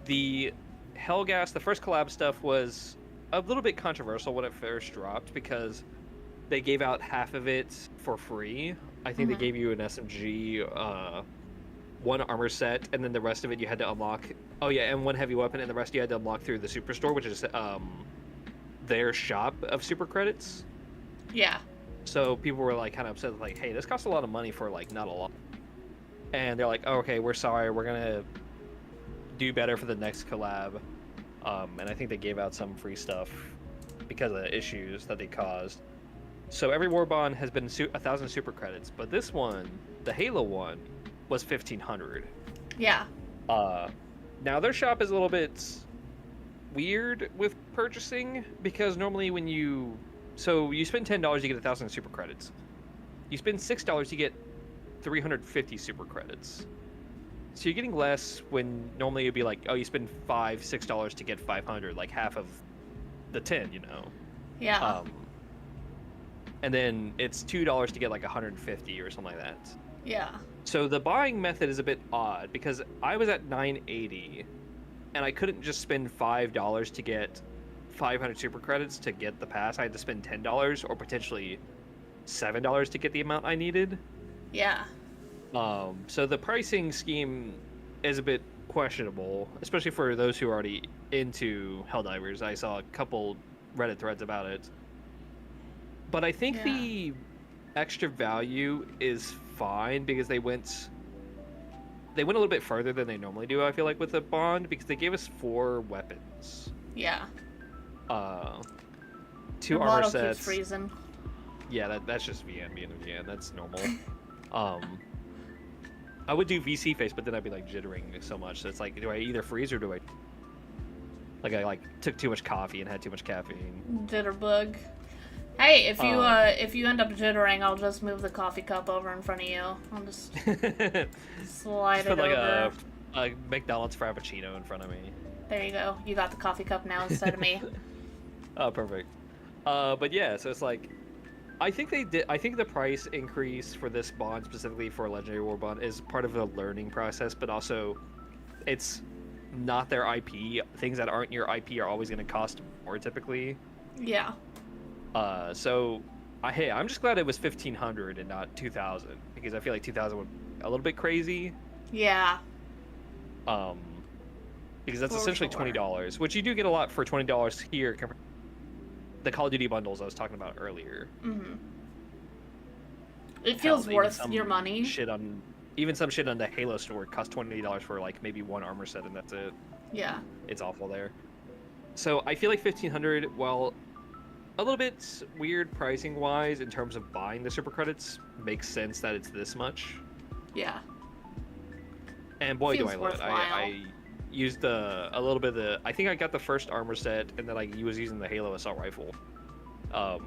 The Hellgas, the first collab stuff, was a little bit controversial when it first dropped because they gave out half of it for free. I think they gave you an SMG, one armor set, and then the rest of it you had to unlock. Oh yeah, and one heavy weapon, and the rest you had to unlock through the Superstore, which is their shop of super credits. Yeah. So people were like kind of upset, like, hey, this costs a lot of money for like not a lot. And they're like, oh, okay, we're sorry, we're gonna do better for the next collab. And I think they gave out some free stuff because of the issues that they caused. So every war bond has been 1,000 super credits, but this one, the Halo one, was 1,500. Yeah. Now their shop is a little bit weird with purchasing because normally when you spend $10 you get 1,000 super credits. You spend $6 you get 350 super credits. So you're getting less when normally it'd be like, oh, you spend $6 to get 500, like half of the 10, Yeah. And then it's $2 to get like 150 or something like that. Yeah. So the buying method is a bit odd because I was at 980 and I couldn't just spend $5 to get 500 super credits to get the pass. I had to spend $10 or potentially $7 to get the amount I needed. Yeah. So the pricing scheme is a bit questionable, especially for those who are already into Helldivers. I saw a couple Reddit threads about it. But I think the extra value is fine because they went a little bit further than they normally do, I feel like, with the bond, because they gave us 4 weapons. Yeah. 2 armor sets. Keeps freezing. Yeah, that's just VN being a VN. That's normal. I would do VC face, but then I'd be like jittering so much. So it's like, do I either freeze or do I I took too much coffee and had too much caffeine? Jitterbug. Hey, if you end up jittering, I'll just move the coffee cup over in front of you. I'll just slide it over. A McDonald's Frappuccino in front of me. There you go. You got the coffee cup now instead of me. Oh, perfect. But yeah, so it's like, I think the price increase for this bond, specifically for a Legendary War bond, is part of the learning process, but also it's not their IP. Things that aren't your IP are always going to cost more typically. Yeah. So I'm just glad it was 1,500 and not 2,000, because I feel like 2,000 would be a little bit crazy. Yeah. Because that's essentially $20, which you do get a lot for $20 here compared to the Call of Duty bundles I was talking about earlier. Mm-hmm. It feels worth your money. Even some shit on the Halo store costs $20 for like maybe 1 armor set, and that's it. Yeah. It's awful there. So I feel like 1,500, while a little bit weird pricing wise in terms of buying the super credits, makes sense that it's this much. Yeah. And boy, do I love it. I used a little bit of the. I think I got the first armor set, and then I was using the Halo assault rifle. I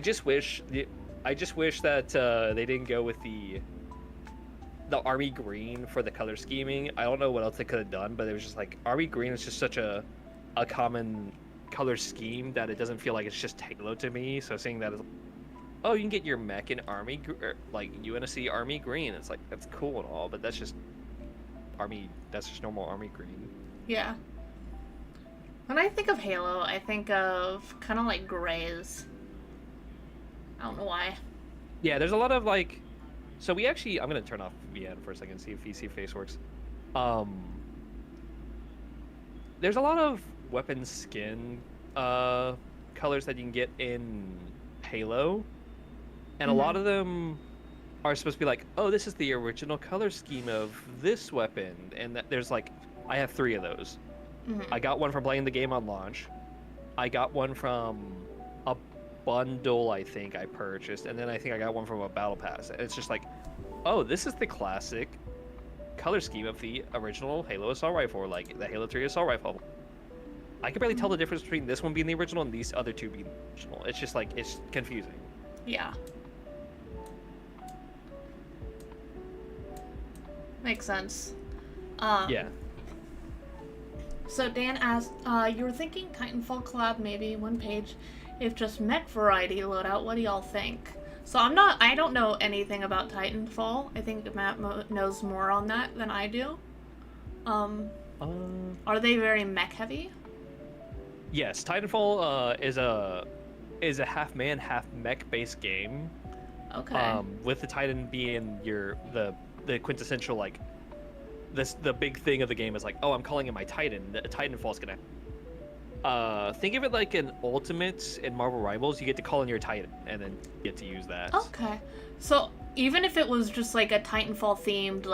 just wish that they didn't go with the army green for the color scheming. I don't know what else they could have done, but it was just like army green is just such a common color scheme that it doesn't feel like it's just Halo to me. So seeing that as, oh, you can get your mech in army, like UNSC army green. It's like, that's cool and all, but that's just normal army green. Yeah. When I think of Halo, I think of kind of like grays. I don't know why. Yeah, there's a lot of like, so we actually, I'm gonna turn off VN for a second, see if VC face works. There's a lot of weapon skin colors that you can get in Halo, and a lot of them are supposed to be like, oh, this is the original color scheme of this weapon, and there's like, I have 3 of those. I got one from playing the game on launch. I got one from a bundle I think I purchased, and then I think I got one from a battle pass. And it's just like, oh, this is the classic color scheme of the original Halo assault rifle, or like the Halo 3 assault rifle. I can barely tell the difference between this one being the original and these other 2 being the original. It's just like, it's confusing. Yeah. Makes sense. Yeah. So Dan asked, you were thinking Titanfall collab, maybe one page, if just mech variety loadout. What do y'all think? So I don't know anything about Titanfall. I think Matt knows more on that than I do. Are they very mech heavy? Yes, Titanfall is a half man, half mech based game. Okay. With the Titan being the quintessential, like, the big thing of the game is like, oh, I'm calling it my Titan. The Titanfall's gonna think of it like an Ultimate in Marvel Rivals. You get to call in your Titan and then get to use that. Okay. So even if it was just like a Titanfall themed,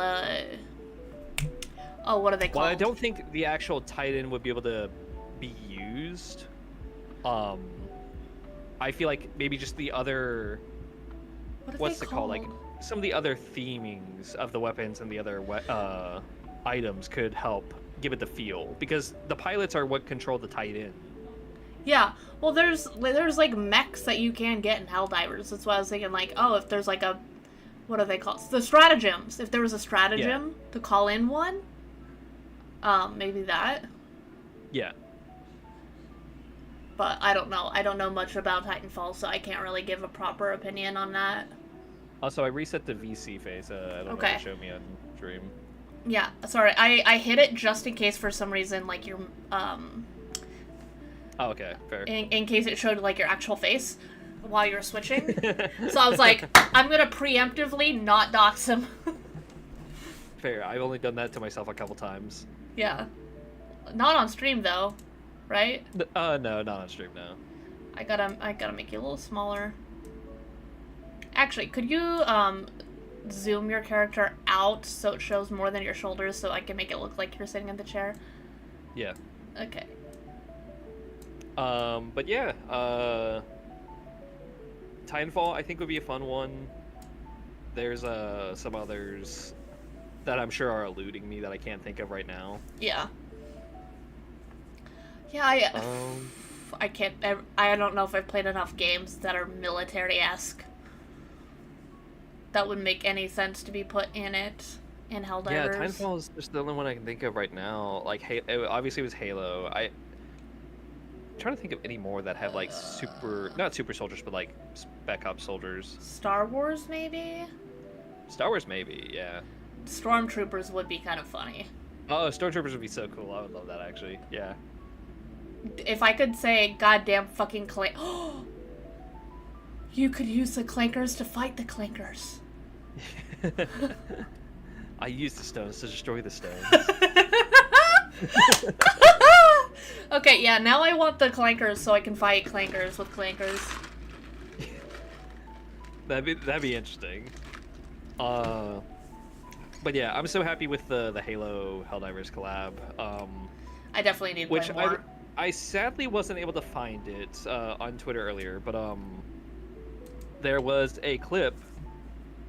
what are they called? Well, I don't think the actual Titan would be able to be used. I feel like maybe just the other, what's it called? Like, some of the other themings of the weapons and the other items could help give it the feel, because the pilots are what control the Titan. Yeah, well, there's like mechs that you can get in Helldivers. That's why I was thinking, like, oh, if there's like a, what are they called? The stratagems. If there was a stratagem to call in one, maybe that. Yeah. But I don't know. I don't know much about Titanfall, so I can't really give a proper opinion on that. Also, I reset the VC phase. I don't know if it showed me on stream. Yeah, sorry. I hit it just in case for some reason, like, your, Oh, okay, fair. In case it showed, like, your actual face while you were switching. So I was like, I'm gonna preemptively not dox him. Fair. I've only done that to myself a couple times. Yeah. Not on stream, though, right? No, not on stream, no. I gotta make you a little smaller. Actually, could you zoom your character out so it shows more than your shoulders, so I can make it look like you're sitting in the chair? Yeah. Okay. But yeah, Titanfall I think would be a fun one. There's some others that I'm sure are eluding me that I can't think of right now. Yeah. Yeah, I can't. I don't know if I've played enough games that are military-esque that would make any sense to be put in it in Helldivers. Yeah, Titanfall is just the only one I can think of right now. Like, obviously it was Halo. I'm trying to think of any more that have like not super soldiers, but like spec op soldiers. Star Wars, maybe. Star Wars, maybe. Yeah. Stormtroopers would be kind of funny. Oh, Stormtroopers would be so cool. I would love that, actually. Yeah. If I could say goddamn fucking clank. You could use the clankers to fight the clankers. I use the stones to destroy the stones. Okay, yeah, now I want the clankers so I can fight clankers with clankers. That'd be interesting. But yeah, I'm so happy with the Halo Helldivers collab. I definitely need to play more. I sadly wasn't able to find it on Twitter earlier, but there was a clip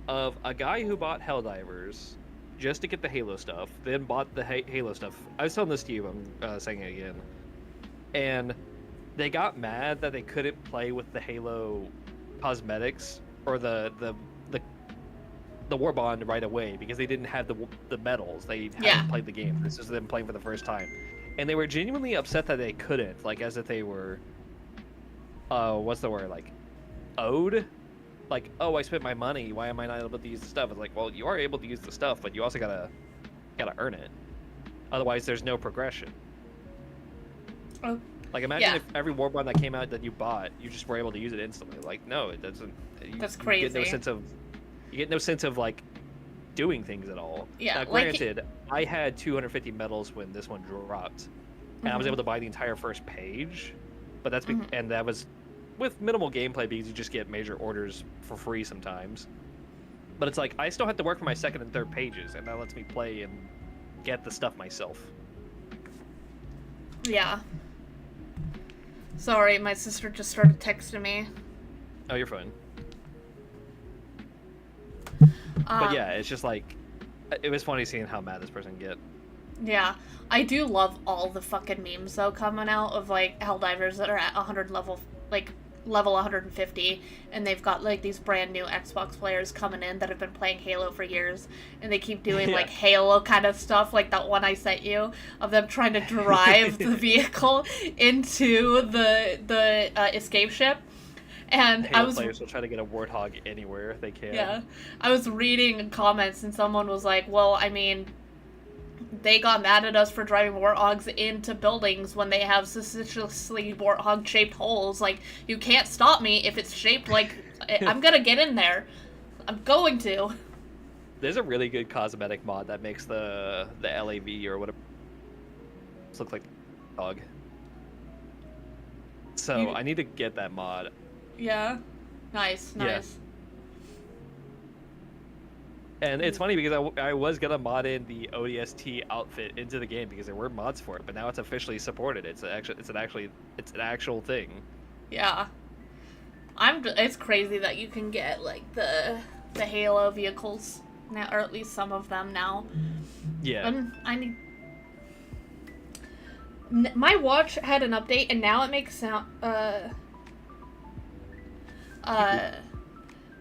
of a guy who bought Helldivers just to get the Halo stuff, then bought the Halo stuff. I was telling this to you, I'm saying it again. And they got mad that they couldn't play with the Halo cosmetics or the war bond right away because they didn't have the medals. They hadn't played the game. This is them playing for the first time. And they were genuinely upset that they couldn't, like, as if they were, what's the word, like, owed? Like, oh, I spent my money, why am I not able to use the stuff? It's like, well, you are able to use the stuff, but you also gotta earn it. Otherwise, there's no progression. Oh. Like, imagine if every war bond that came out that you bought, you just were able to use it instantly. Like, no, it doesn't. That's crazy. You get no sense of, like, doing things at all. Yeah. Now, granted, I had 250 medals when this one dropped. and I was able to buy the entire first page, but that's and that was with minimal gameplay because you just get major orders for free sometimes. But it's like I still have to work for my second and third pages, and that lets me play and get the stuff myself. Yeah. Sorry, my sister just started texting me. Oh, you're fine. But yeah, it's just like, it was funny seeing how mad this person get. Yeah, I do love all the fucking memes though coming out of like Helldivers that are at 100 level, like level 150, and they've got like these brand new Xbox players coming in that have been playing Halo for years, and they keep doing like Halo kind of stuff, like that one I sent you of them trying to drive the vehicle into the escape ship. And Halo players will try to get a Warthog anywhere they can. Yeah, I was reading comments and someone was like, well, I mean, they got mad at us for driving Warthogs into buildings when they have suspiciously Warthog-shaped holes. Like, you can't stop me if it's shaped like... I'm gonna get in there. I'm going to. There's a really good cosmetic mod that makes the LAV or whatever look like a dog. So I need to get that mod. Yeah. Nice. Yeah. And it's funny because I was gonna mod in the ODST outfit into the game because there were mods for it, but now it's officially supported. It's an actual thing. Yeah. It's crazy that you can get like the Halo vehicles now, or at least some of them now. Yeah. My watch had an update and now it makes sound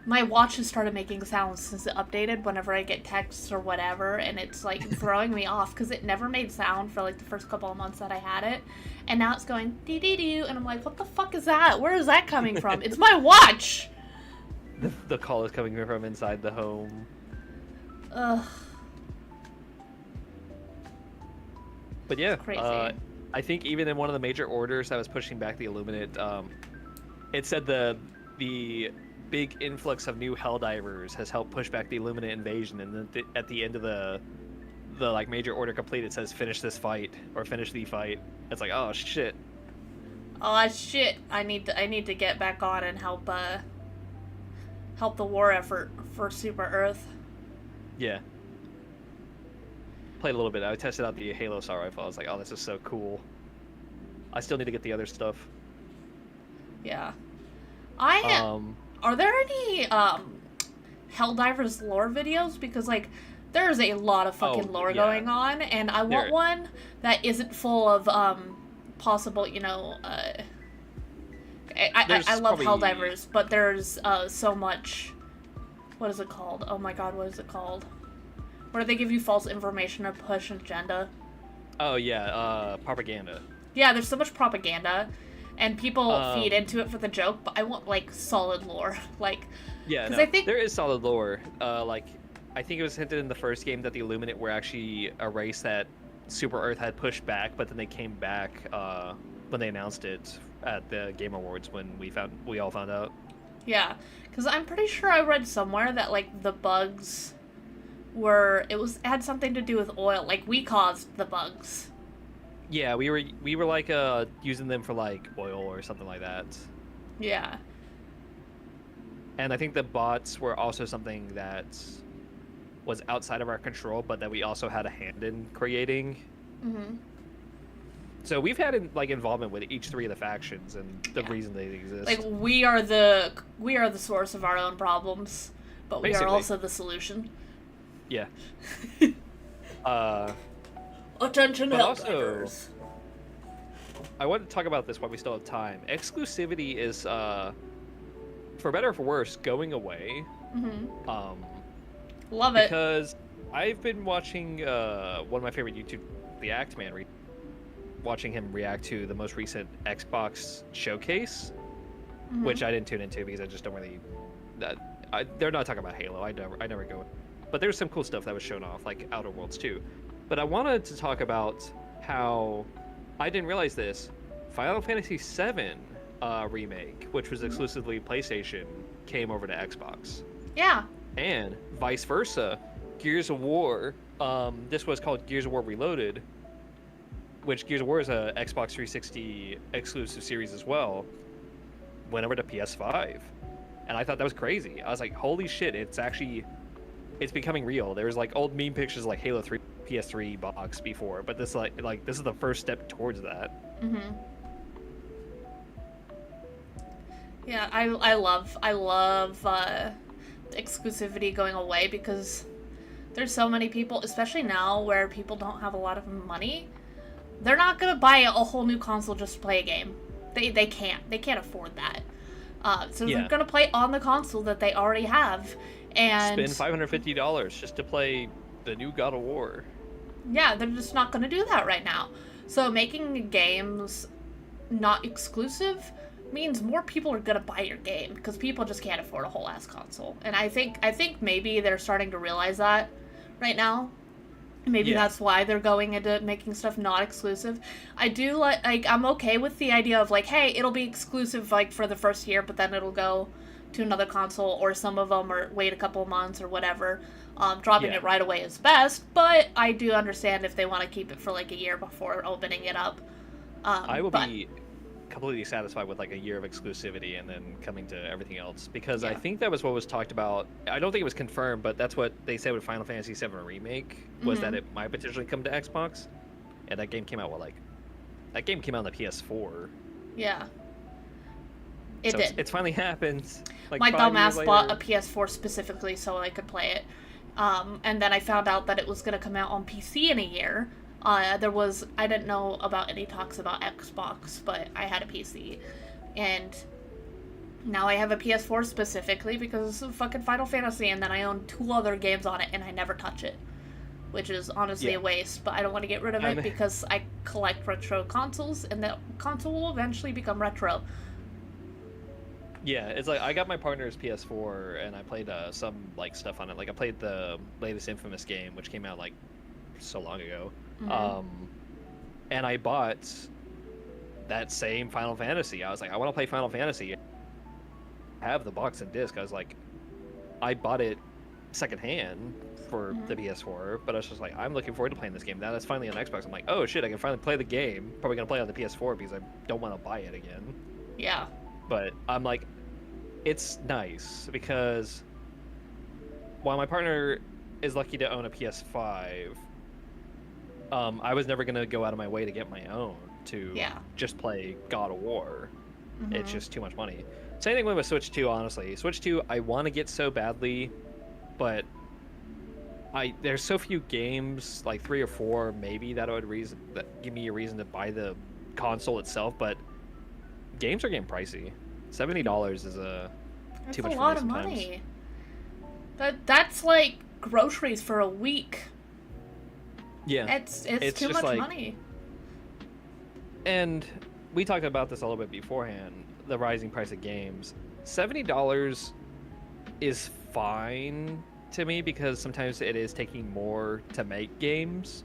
my watch has started making sounds since it updated whenever I get texts or whatever, and it's like throwing me off because it never made sound for like the first couple of months that I had it, and now it's going dee-dee-doo, and I'm like, what the fuck is that? Where is that coming from? It's my watch! The call is coming from inside the home. Ugh. But yeah, crazy. I think even in one of the major orders that was pushing back the Illuminate, it said the big influx of new Helldivers has helped push back the Illuminate invasion, and then at the end of the like major order complete, it says finish this fight or finish the fight. It's like, oh shit. Oh shit! I need to get back on and help the war effort for Super Earth. Yeah. Played a little bit. I tested out the Halo assault rifle. I was like, oh, this is so cool. I still need to get the other stuff. Yeah. Are there any Helldivers lore videos? Because like there's a lot of fucking lore going on, and I want one that isn't full of possible, you know, I love Helldivers, but there's so much. What is it called? Oh my god, what is it called? Where they give you false information or push an agenda. Oh yeah, propaganda. Yeah, there's so much propaganda. And people feed into it for the joke, but I want, like, solid lore. Like, yeah, no, I think there is solid lore. Like, I think it was hinted in the first game that the Illuminate were actually a race that Super Earth had pushed back, but then they came back when they announced it at the Game Awards when we all found out. Yeah, because I'm pretty sure I read somewhere that, like, the bugs had something to do with oil. Like, we caused the bugs. Yeah, we were like using them for like oil or something like that. Yeah. And I think the bots were also something that was outside of our control, but that we also had a hand in creating. Mm-hmm. So we've had like involvement with each three of the factions and the reason they exist. Like we are the source of our own problems, but we are also the solution. Yeah. Attention, Helldivers. I want to talk about this while we still have time. Exclusivity is, for better or for worse, going away. Mm-hmm. Love it. Because I've been watching one of my favorite YouTube, The Act Man, watching him react to the most recent Xbox showcase, which I didn't tune into because I just don't really. They're not talking about Halo. I never go. But there's some cool stuff that was shown off, like Outer Worlds too. But I wanted to talk about how I didn't realize this. Final Fantasy VII remake, which was exclusively PlayStation, came over to Xbox. Yeah. And vice versa. Gears of War, this was called Gears of War Reloaded, which Gears of War is a Xbox 360 exclusive series as well, went over to PS5. And I thought that was crazy. I was like, holy shit, it's becoming real. There was like old meme pictures like Halo 3 PS3 box before, but this this is the first step towards that. Mm-hmm. Yeah, I love exclusivity going away, because there's so many people, especially now where people don't have a lot of money, they're not gonna buy a whole new console just to play a game. They can't afford that. So they're gonna play on the console that they already have, and spend $550 just to play the new God of War. Yeah, they're just not gonna do that right now. So making games not exclusive means more people are gonna buy your game, because people just can't afford a whole ass console. And I think maybe they're starting to realize that right now. Maybe that's why they're going into making stuff not exclusive. I do like I'm okay with the idea of like, hey, it'll be exclusive like for the first year, but then it'll go to another console, or some of them, or wait a couple of months or whatever. Dropping it right away is best, but I do understand if they want to keep it for like a year before opening it up. I will be completely satisfied with like a year of exclusivity and then coming to everything else, because I think that was what was talked about. I don't think it was confirmed, but that's what they said with Final Fantasy VII Remake, was that it might potentially come to Xbox. And that game came out that game came out on the PS4. Yeah. It did. It's finally happened. Like my dumbass bought a PS4 specifically so I could play it. And then I found out that it was going to come out on PC in a year. I didn't know about any talks about Xbox, but I had a PC. And now I have a PS4 specifically because of fucking Final Fantasy, and then I own 2 other games on it and I never touch it. Which is honestly a waste, but I don't want to get rid of it because I collect retro consoles, and that console will eventually become retro. Yeah, it's like I got my partner's PS4 and I played some like stuff on it. Like I played the latest Infamous game, which came out like so long ago. And I bought that same Final Fantasy. I was like, I want to play Final Fantasy. I have the box and disc. I was like, I bought it secondhand for the PS4, but I was just like, I'm looking forward to playing this game. Now that's finally on Xbox. I'm like, oh shit, I can finally play the game. Probably gonna play it on the PS4 because I don't want to buy it again. Yeah. But I'm like, it's nice because while my partner is lucky to own a PS5, I was never gonna go out of my way to get my own to just play God of War. It's just too much money. Same thing with Switch 2, honestly. Switch 2, I want to get so badly, but there's so few games, like 3 or 4 maybe, that give me a reason to buy the console itself, but games are getting pricey. $70 is too much for me sometimes. That's a lot of money. That's like groceries for a week. Yeah. It's too much money. And we talked about this a little bit beforehand, the rising price of games. $70 is fine to me because sometimes it is taking more to make games.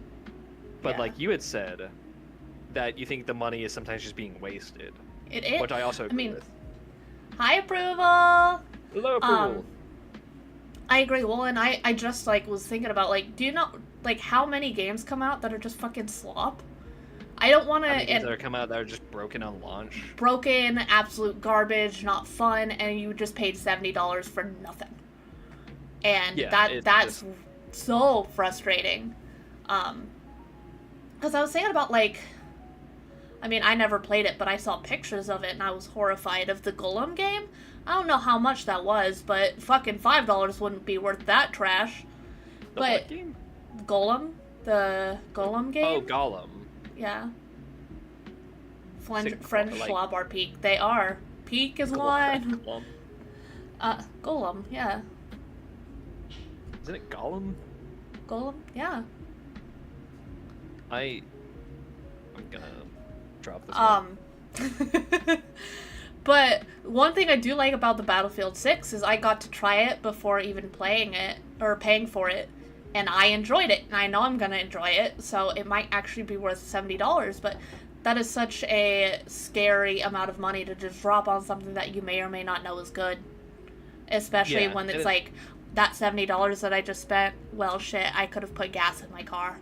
But like you had said, that you think the money is sometimes just being wasted. It is. Which I also agree with. High approval! Low approval. I agree. Well, and I just, like, was thinking about, like, do you know, like, how many games come out that are just fucking slop? I don't want to... How many games that are come out that are just broken on launch? Broken, absolute garbage, not fun, and you just paid $70 for nothing. And that's so frustrating. Because I was thinking about, like... I mean, I never played it, but I saw pictures of it, and I was horrified of the Golem game. I don't know how much that was, but fucking $5 wouldn't be worth that trash. What game? Golem? The Golem game? Oh, Gollum. Yeah. French Schwab are Peak. They are. Peak is one. Golem, yeah. Isn't it Gollum? Golem, yeah. I'm gonna drop this one. But one thing I do like about the Battlefield 6 is I got to try it before even playing it, or paying for it, and I enjoyed it, and I know I'm gonna enjoy it, so it might actually be worth $70, but that is such a scary amount of money to just drop on something that you may or may not know is good. Especially when it's like, that $70 that I just spent, well shit, I could have put gas in my car.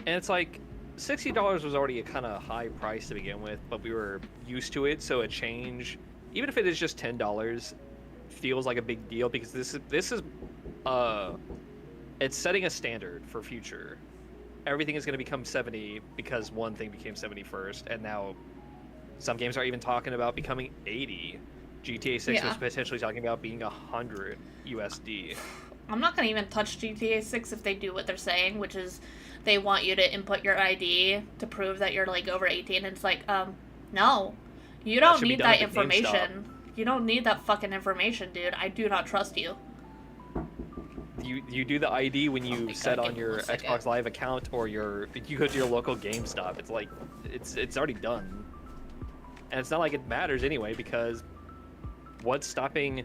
And it's like, $60 was already a kind of high price to begin with, but we were used to it, so a change, even if it is just $10, feels like a big deal because this is it's setting a standard for future. Everything is going to become 70 because one thing became 70 first, and now some games are even talking about becoming 80. GTA 6 was potentially talking about being 100 USD. I'm not going to even touch GTA 6 if they do what they're saying, which is they want you to input your ID to prove that you're like over 18, and it's like, no. You don't need that information. You don't need that fucking information, dude. I do not trust you. You do the ID when you set on your Xbox Live account or you go to your local GameStop. It's like it's already done. And it's not like it matters anyway because what's stopping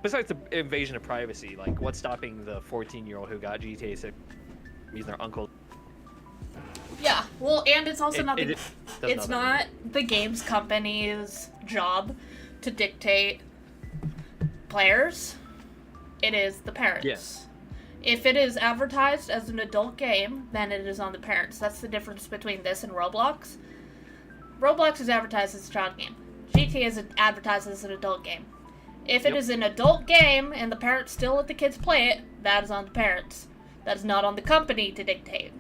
besides the invasion of privacy, like what's stopping the 14-year-old who got GTA 6 using their uncle? Yeah, well, and it's also not not the games company's job to dictate players. It is the parents. Yes. If it is advertised as an adult game, then it is on the parents. That's the difference between this and Roblox. Roblox is advertised as a child game. GTA is advertised as an adult game. If it is an adult game and the parents still let the kids play it, that is on the parents. That is not on the company to dictate.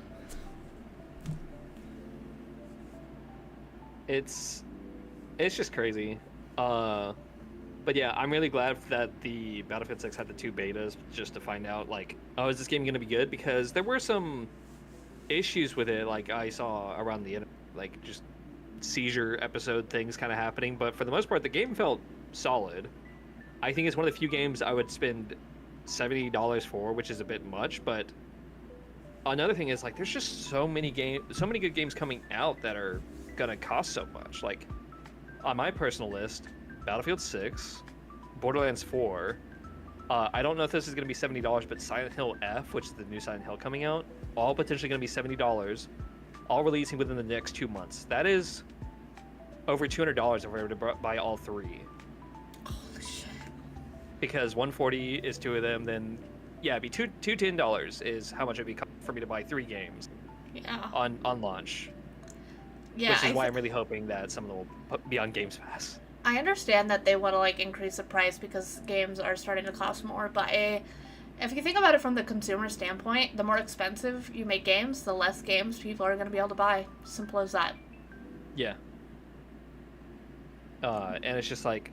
It's just crazy. But yeah, I'm really glad that the Battlefield 6 had the 2 betas just to find out, like, oh, is this game going to be good? Because there were some issues with it, like I saw around the internet, like just seizure episode things kind of happening. But for the most part, the game felt solid. I think it's one of the few games I would spend $70 for, which is a bit much. But another thing is, like, there's just so many good games coming out that are gonna cost so much. Like, on my personal list, Battlefield 6, Borderlands 4. I don't know if this is going to be $70, but Silent Hill F, which is the new Silent Hill coming out, all potentially going to be $70, all releasing within the next 2 months. That is over $200 if I were to buy all 3. Holy shit. Because 140 is 2 of them, then yeah, it'd be $210 is how much it'd be for me to buy 3 games on launch. Yeah, which is why I'm really hoping that some of them will be on Games Pass. I understand that they want to like increase the price because games are starting to cost more, but if you think about it from the consumer standpoint, the more expensive you make games, the less games people are going to be able to buy. Simple as that. Yeah. And it's just like,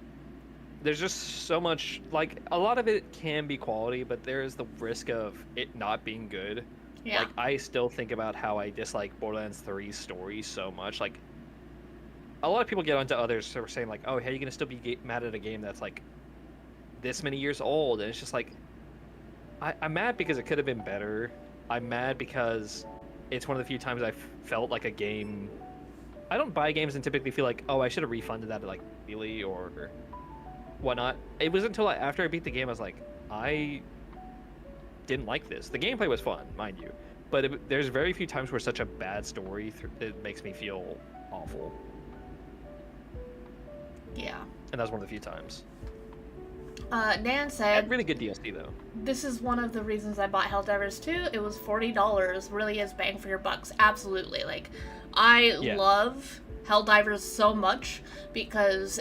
there's just so much, like, a lot of it can be quality, but there is the risk of it not being good. Yeah. Like, I still think about how I dislike Borderlands 3's story so much. Like, a lot of people get onto others who are saying, like, oh, hey, you're going to still be mad at a game that's, like, this many years old. And it's just like, I'm mad because it could have been better. I'm mad because it's one of the few times I felt like a game... I don't buy games and typically feel like, oh, I should have refunded that, like, immediately or whatnot. It was until after I beat the game, I was like, I didn't like this. The gameplay was fun, mind you. But there's very few times where such a bad story it makes me feel awful. Yeah. And that was one of the few times. Dan said... really good DLC, though. This is one of the reasons I bought Helldivers 2. It was $40. Really is bang for your bucks. Absolutely. Like, I love Helldivers so much because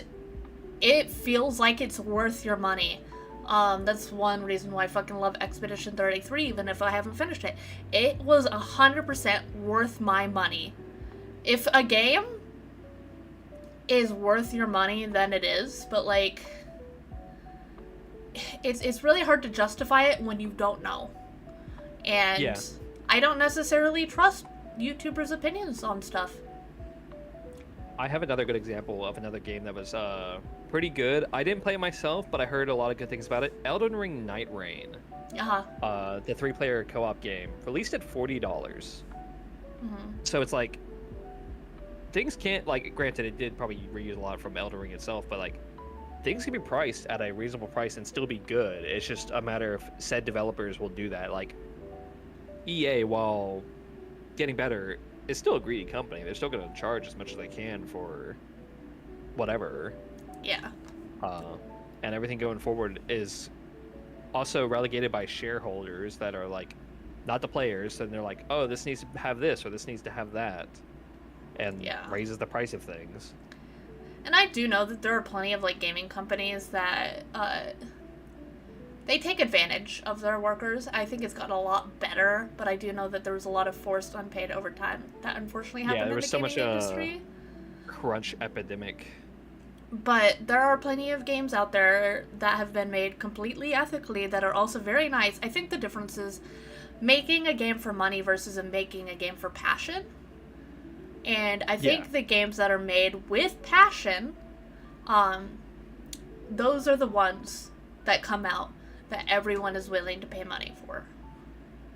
it feels like it's worth your money. That's one reason why I fucking love Expedition 33, even if I haven't finished it. It was 100% worth my money. If a game is worth your money, then it is. But, like, it's really hard to justify it when you don't know. And I don't necessarily trust YouTubers' opinions on stuff. I have another good example of another game that was pretty good. I didn't play it myself, but I heard a lot of good things about it. Elden Ring Night Rain. Uh-huh. The 3-player co-op game. Released at $40. Mm-hmm. So it's like, things can't, like, granted, it did probably reuse a lot from Elden Ring itself, but, like, things can be priced at a reasonable price and still be good. It's just a matter of said developers will do that. Like, EA, while getting better, is still a greedy company. They're still going to charge as much as they can for whatever. Yeah. And everything going forward is also relegated by shareholders that are, like, not the players. And they're like, oh, this needs to have this or this needs to have that, and raises the price of things. And I do know that there are plenty of like gaming companies that they take advantage of their workers. I think it's gotten a lot better, but I do know that there was a lot of forced unpaid overtime that unfortunately happened in the gaming industry. Crunch epidemic. But there are plenty of games out there that have been made completely ethically that are also very nice. I think the difference is making a game for money versus making a game for passion. And I think the games that are made with passion, those are the ones that come out that everyone is willing to pay money for.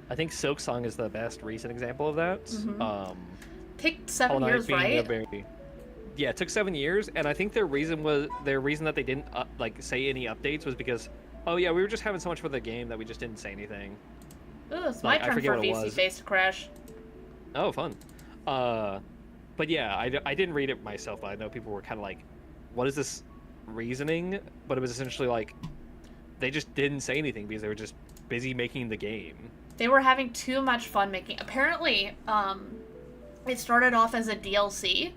I think Silksong is the best recent example of that. Mm-hmm. Took 7 years, right? Yeah, it took 7 years, and I think their reason that they didn't say any updates was because, oh yeah, we were just having so much for the game that we just didn't say anything. Ooh, it's my turn for VC face to crash. Oh, fun. But yeah, I didn't read it myself, but I know people were kind of like, what is this reasoning? But it was essentially like, they just didn't say anything because they were just busy making the game. They were having too much fun making. Apparently, it started off as a DLC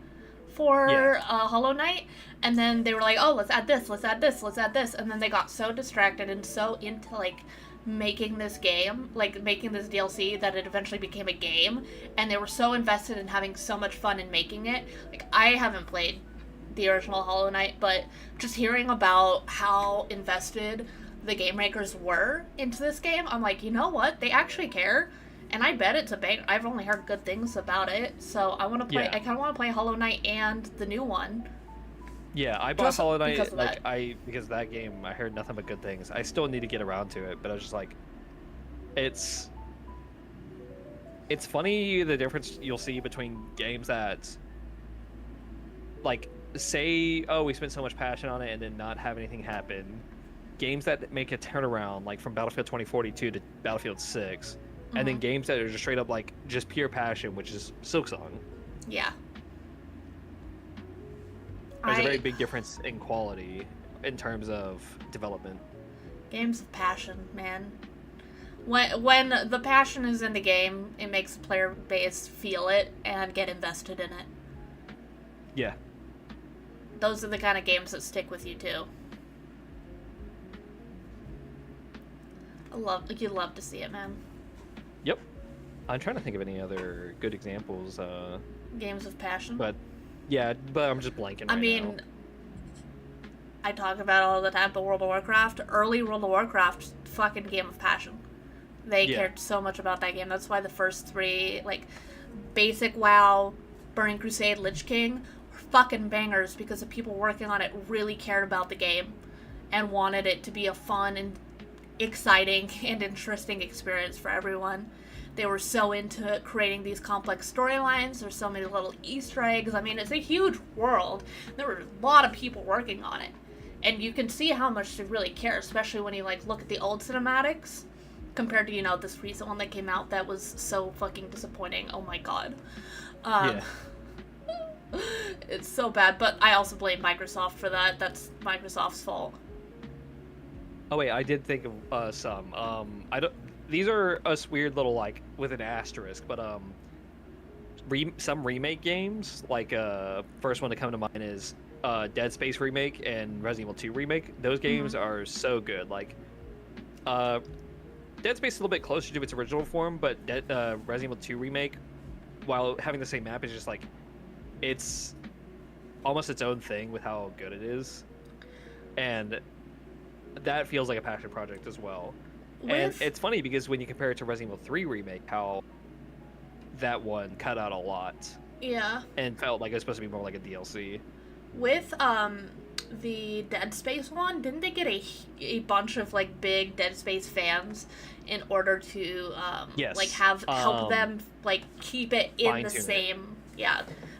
for Hollow Knight, and then they were like, oh, let's add this, let's add this, let's add this, and then they got so distracted and so into like making this game, like making this DLC, that it eventually became a game, and they were so invested in having so much fun in making it. Like, I haven't played the original Hollow Knight, but just hearing about how invested the game makers were into this game, I'm like, you know what? They actually care, and I bet it's a bang. I've only heard good things about it, so I want to play. I kind of want to play Hollow Knight and the new one. Yeah, I bought Hollow Knight because of that game. I heard nothing but good things. I still need to get around to it, but I was just like, it's funny the difference you'll see between games that like say, oh, we spent so much passion on it and then not have anything happen. Games that make a turnaround, like from Battlefield 2042 to Battlefield 6, and then games that are just straight up like just pure passion, which is Silksong. Yeah. There's a very big difference in quality in terms of development. Games of passion, man. When the passion is in the game, it makes the player base feel it and get invested in it. Yeah. Those are the kind of games that stick with you too. You love to see it, man. Yep. I'm trying to think of any other good examples. Games of passion. But I'm just blanking right now. I talk about it all the time, but World of Warcraft, early World of Warcraft, fucking game of passion. They cared so much about that game. That's why the first 3, like, basic WoW, Burning Crusade, Lich King, were fucking bangers because the people working on it really cared about the game and wanted it to be a fun and exciting and interesting experience for everyone. They were so into creating these complex storylines. There's so many little Easter eggs. I mean, it's a huge world. There were a lot of people working on it. And you can see how much they really care, especially when you, like, look at the old cinematics compared to, you know, this recent one that came out that was so fucking disappointing. Oh my god. It's so bad, but I also blame Microsoft for that. That's Microsoft's fault. Oh wait, I did think of some. These are us weird little, like, with an asterisk, but some remake games, like first one to come to mind is Dead Space remake and Resident Evil 2 remake. Those games are so good. Like, Dead Space is a little bit closer to its original form, but Resident Evil 2 remake, while having the same map, is just like, it's almost its own thing with how good it is, and that feels like a passion project as well. And it's funny because when you compare it to Resident Evil 3 remake, how that one cut out a lot. Yeah. And felt like it was supposed to be more like a DLC. With the Dead Space one, didn't they get a bunch of, like, big Dead Space fans in order to like help them, like, keep it in the same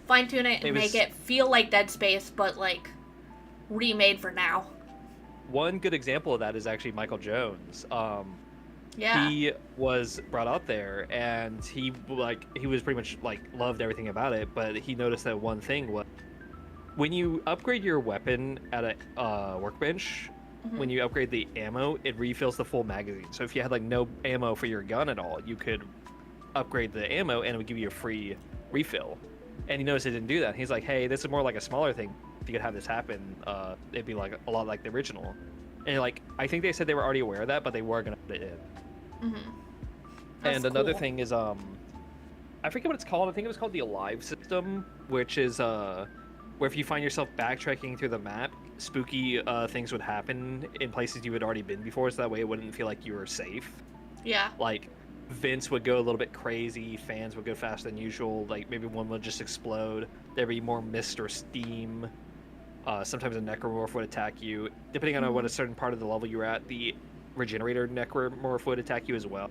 fine tune it and make it feel like Dead Space, but, like, remade for now. One good example of that is actually Michael Jones. He was brought out there, and he was pretty much, like, loved everything about it, but he noticed that one thing was, when you upgrade your weapon at a workbench, when you upgrade the ammo, it refills the full magazine. So if you had like no ammo for your gun at all, you could upgrade the ammo and it would give you a free refill. And he noticed it didn't do that. He's like, hey, this is more like a smaller thing. If you could have this happen, it'd be like a lot like the original. And like, I think they said they were already aware of that, but they were gonna put it in. And another thing is, I forget what it's called. I think it was called the Alive system, which is where if you find yourself backtracking through the map, spooky things would happen in places you had already been before, so that way it wouldn't feel like you were safe. Yeah. Like, vents would go a little bit crazy, fans would go faster than usual, like maybe one would just explode, there'd be more mist or steam. Sometimes a necromorph would attack you. Depending on what a certain part of the level you were at, the regenerator necromorph would attack you as well.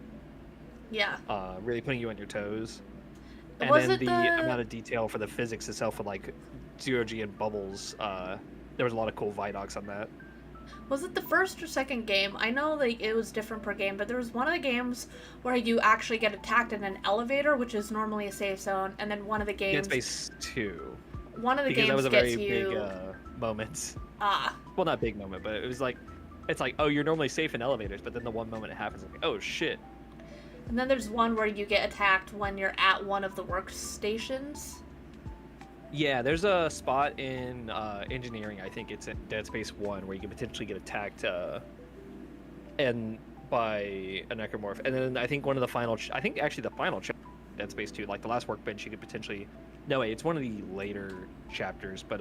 Yeah. Really putting you on your toes. And then the amount of detail for the physics itself with like 0G and bubbles, there was a lot of cool Vidocs on that. Was it the first or second game? I know like it was different per game, but there was one of the games where you actually get attacked in an elevator, which is normally a safe zone, and then one of the games... Dead Space 2. One of the because games that was a gets very you... big moment. Ah. Well, not big moment, but it was like, it's like, oh, you're normally safe in elevators, but then the one moment it happens, like, oh shit. And then there's one where you get attacked when you're at one of the workstations. Yeah, there's a spot in engineering, I think it's in Dead Space 1, where you can potentially get attacked and by a necromorph. And then I think one of the final, I think actually the final chapter Dead Space 2, like the last workbench, you could potentially, no wait, it's one of the later chapters, but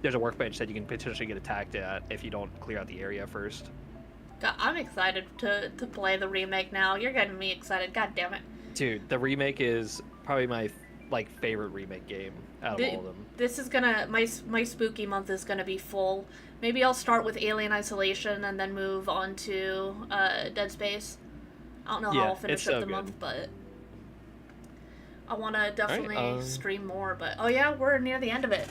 there's a workbench that you can potentially get attacked at if you don't clear out the area first. God, I'm excited to play the remake now. You're getting me excited. God damn it. Dude, the remake is probably my favorite remake game out of all of them. This is gonna my spooky month is gonna be full. Maybe I'll start with Alien Isolation and then move on to Dead Space. I don't know how I'll finish up the month, but I want to definitely stream more. But oh yeah, we're near the end of it.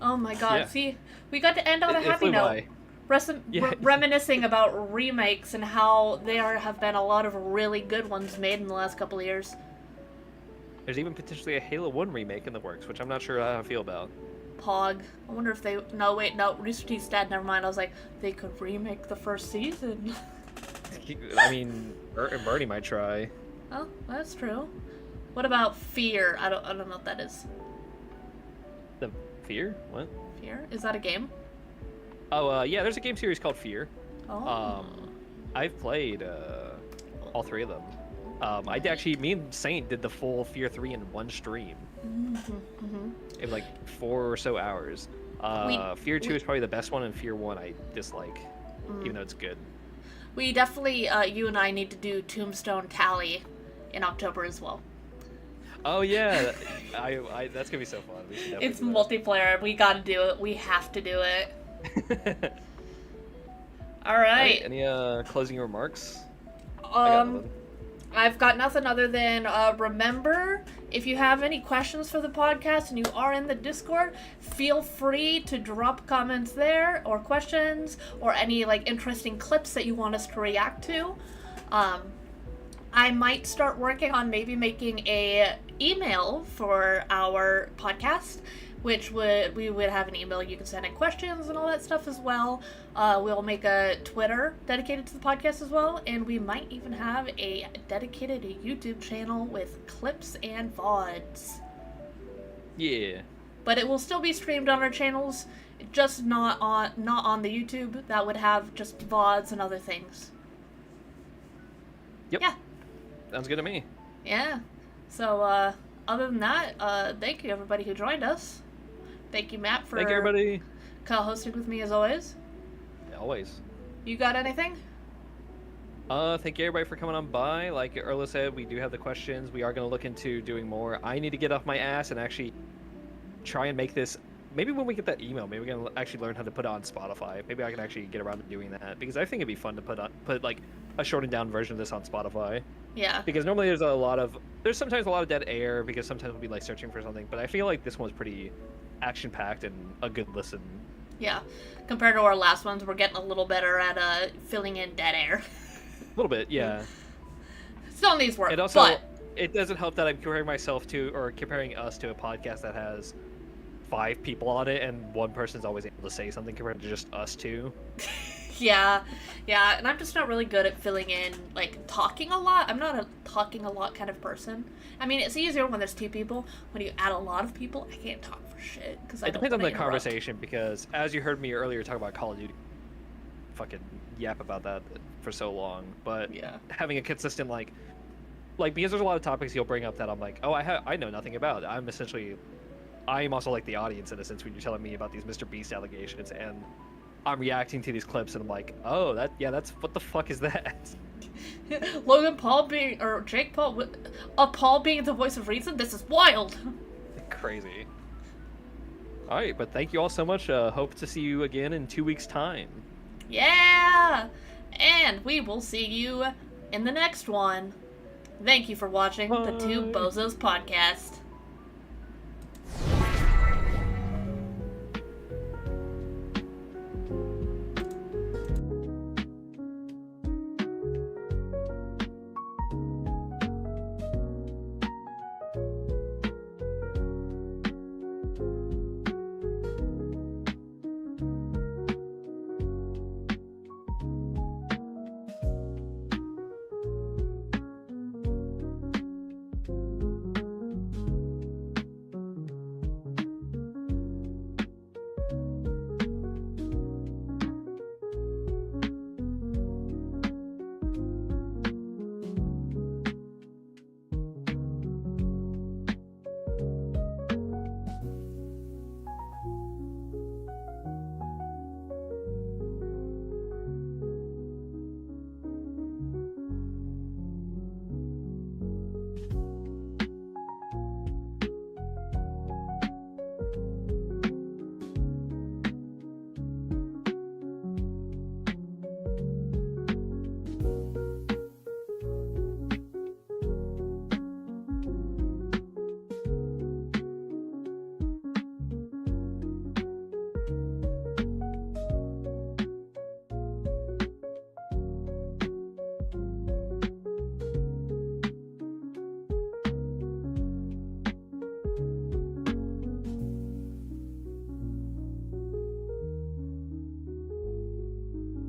Oh my god! Yeah. See, we got to end on a happy note. Reminiscing about remakes and how there have been a lot of really good ones made in the last couple of years. There's even potentially a Halo 1 remake in the works, which I'm not sure how I feel about. Pog. I wonder if they... No, wait, no. Rooster Teeth's dead. Never mind. I was like, they could remake the first season. I mean, Bernie might try. Oh, that's true. What about Fear? I don't know what that is. The Fear? What? Fear? Is that a game? Oh, yeah, there's a game series called Fear. Oh. I've played all three of them. Me and Saint did the full Fear 3 in one stream. It was like 4 or so hours. Fear 2 is probably the best one, and Fear 1 I dislike, even though it's good. We definitely, you and I need to do Tombstone Tally in October as well. Oh yeah, that's gonna be so fun. It's multiplayer. We gotta do it. We have to do it. All right. Any closing remarks? I've got nothing other than remember, if you have any questions for the podcast and you are in the Discord, feel free to drop comments there, or questions, or any like interesting clips that you want us to react to. I might start working on maybe making a email for our podcast, which we would have an email you can send in questions and all that stuff as well. We'll make a Twitter dedicated to the podcast as well, and we might even have a dedicated YouTube channel with clips and VODs. Yeah. But it will still be streamed on our channels, just not on the YouTube. That would have just VODs and other things. Yep. Yeah. Sounds good to me. Yeah. So, other than that, thank you everybody who joined us. Thank you, Matt, for co-hosting with me as always. Yeah, always. You got anything? Thank you everybody for coming on by. Like Erla said, we do have the questions. We are going to look into doing more. I need to get off my ass and actually try and make this. Maybe when we get that email, maybe we're going to actually learn how to put it on Spotify. Maybe I can actually get around to doing that, because I think it'd be fun to put like a shortened down version of this on Spotify. Yeah. Because normally there's sometimes a lot of dead air, because sometimes we'll be like searching for something, but I feel like this one's pretty action-packed and a good listen. Yeah. Compared to our last ones, we're getting a little better at filling in dead air. A little bit, yeah. Still needs work, it doesn't help that I'm comparing us to a podcast that has 5 people on it, and one person's always able to say something compared to just us two. Yeah, and I'm just not really good at filling in, like, talking a lot. I'm not a talking a lot kind of person. I mean, it's easier when there's 2 people. When you add a lot of people, I can't talk for shit. It depends on the conversation, because as you heard me earlier talk about Call of Duty, fucking yap about that for so long, but yeah, having a consistent, like, because there's a lot of topics you'll bring up that I'm like, oh, I know nothing about. I am also like the audience in a sense when you're telling me about these Mr. Beast allegations, and I'm reacting to these clips, and I'm like, oh, that's what the fuck is that? Logan Paul Jake Paul, Paul being the voice of reason. This is wild. Crazy. All right, but thank you all so much. Hope to see you again in 2 weeks' time. Yeah, and we will see you in the next one. Thank you for watching the Two Bozos podcast.